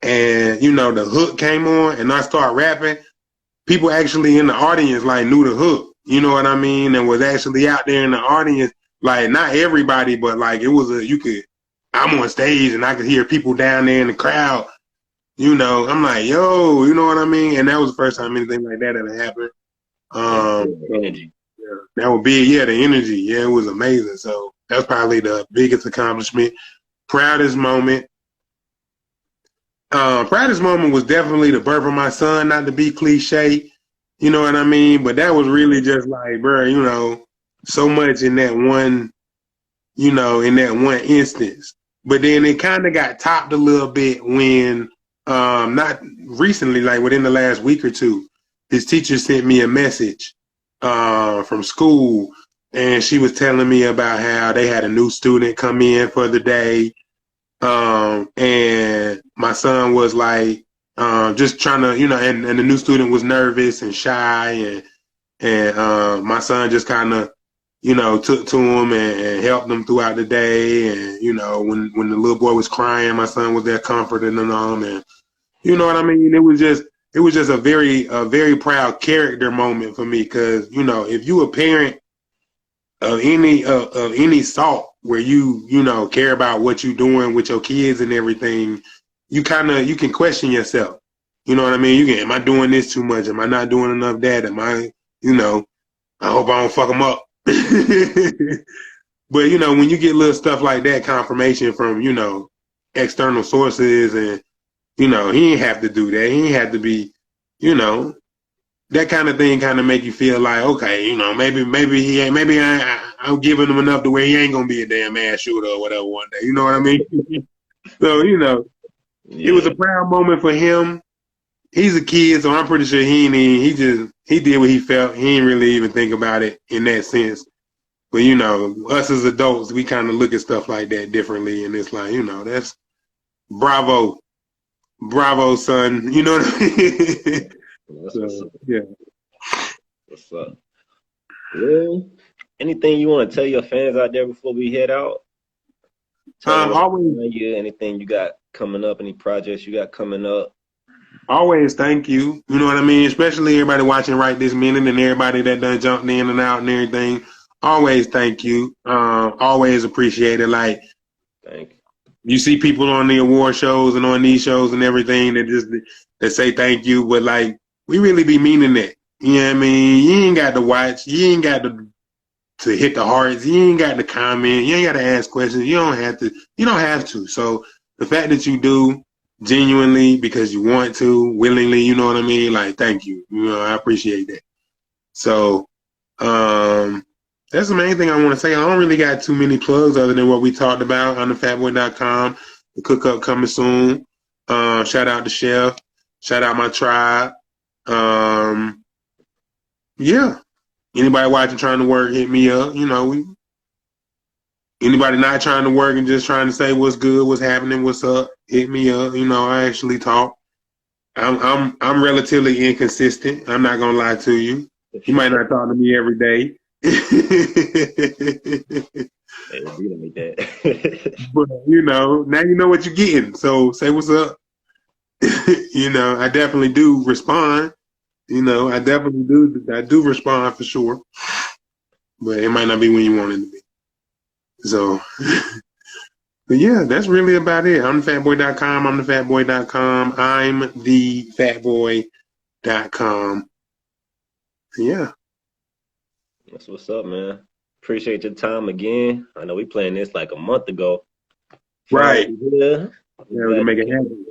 And, you know, the hook came on and I started rapping. People actually in the audience like knew the hook, you know what I mean? And was actually out there in the audience. Like not everybody, but like it was I'm on stage and I could hear people down there in the crowd, you know. I'm like, yo, you know what I mean? And that was the first time anything like that had happened. Energy. Yeah, that would be, the energy. Yeah, it was amazing. So that's probably the biggest accomplishment. Proudest moment. Proudest moment was definitely the birth of my son, not to be cliche, you know what I mean? But that was really just like, bro, you know, so much in that one, you know, in that one instance. But then it kind of got topped a little bit when, not recently, like within the last week or two, his teacher sent me a message from school, and she was telling me about how they had a new student come in for the day. And my son was like, just trying to, you know, and the new student was nervous and shy, and my son just kind of, you know, took to him and helped him throughout the day. And, you know, when the little boy was crying, my son was there comforting him, and you know what I mean? It was just a very proud character moment for me. Cause, you know, if you a parent of any sort where you know, care about what you're doing with your kids and everything, you can question yourself. You know what I mean? Am I doing this too much? Am I not doing enough that? Am I, you know, I hope I don't fuck them up. But, you know, when you get little stuff like that, confirmation from, you know, external sources, and, you know, he ain't have to do that. He ain't have to be, you know, that kind of thing kind of make you feel like, okay, you know, maybe he ain't, maybe I'm giving him enough to where he ain't gonna be a damn ass shooter or whatever one day. You know what I mean? So, you know, It was a proud moment for him. He's a kid, so I'm pretty sure he did what he felt. He didn't really even think about it in that sense. But, you know, us as adults, we kind of look at stuff like that differently, and it's like, you know, that's bravo, son. You know what I mean? So, yeah. What's up? Well, anything you want to tell your fans out there before we head out? Anything you got coming up? Any projects you got coming up? Always thank you. You know what I mean? Especially everybody watching right this minute and everybody that done jumped in and out and everything. Always thank you. Always appreciate it. Like, thank you. You see people on the award shows and on these shows and everything that say thank you, but like we really be meaning that. You know what I mean? You ain't got to watch. You ain't got to hit the hearts. You ain't got to comment. You ain't got to ask questions. You don't have to. You don't have to. So the fact that you do genuinely because you want to, willingly, you know what I mean? Like, thank you. You know, I appreciate that. So, that's the main thing I want to say. I don't really got too many plugs other than what we talked about on the fatboy.com. The cook up coming soon. Shout out to Chef. Shout out my tribe. Yeah. Anybody watching trying to work, hit me up. You know, anybody not trying to work and just trying to say what's good, what's happening, what's up, hit me up. You know, I actually talk. I'm relatively inconsistent. I'm not gonna lie to you. You might not talk to me every day. It'll be like that. But you know, now you know what you're getting. So say what's up. You know, I definitely do respond. You know, I definitely do. I do respond for sure. But it might not be when you want it to be. So, but yeah, that's really about it. I'm thefatboy.com. I'm thefatboy.com. I'm thefatboy.com. Yeah. That's what's up, man. Appreciate your time again. I know we planned this like a month ago. Right. Finally here. Yeah, we can make it happen.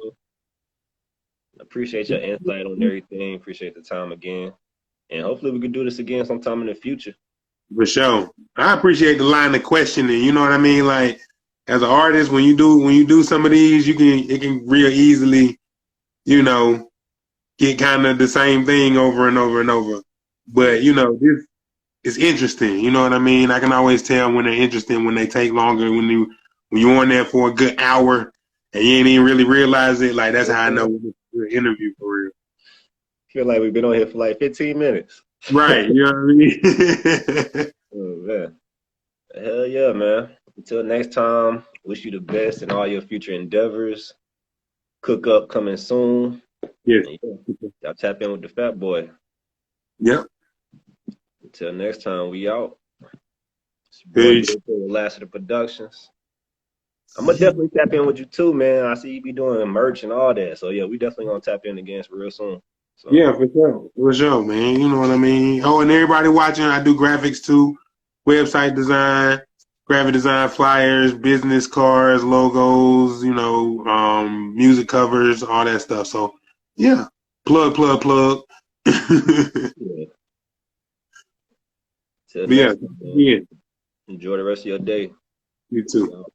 Appreciate your insight on everything. Appreciate the time again. And hopefully we can do this again sometime in the future. For sure. I appreciate the line of questioning. You know what I mean? Like as an artist, when you do some of these, it can real easily, you know, get kind of the same thing over and over and over. But you know, this is interesting. You know what I mean? I can always tell when they're interesting, when they take longer, when you're on there for a good hour and you ain't even really realize it. Like that's how I know when it's an interview for real. Feel like we've been on here for like 15 minutes. Right. You know what I mean? Oh, man. Hell yeah, man. Until next time, wish you the best in all your future endeavors. Cook up coming soon. Yes. And yeah, y'all tap in with the Fat Boy. Yep. Until next time, we out. It's your boy Peace. Dave with Last of the Productions. I'm gonna definitely tap in with you too, man. I see you be doing merch and all that. So yeah, we definitely gonna tap in again real soon. So Yeah, for sure. For sure, man. You know what I mean? Oh, and everybody watching, I do graphics too. Website design, graphic design, flyers, business cards, logos, you know, music covers, all that stuff. So yeah. Plug, plug, plug. yeah. Till But yeah, next time, man. yeah. Enjoy the rest of your day. You too. We out.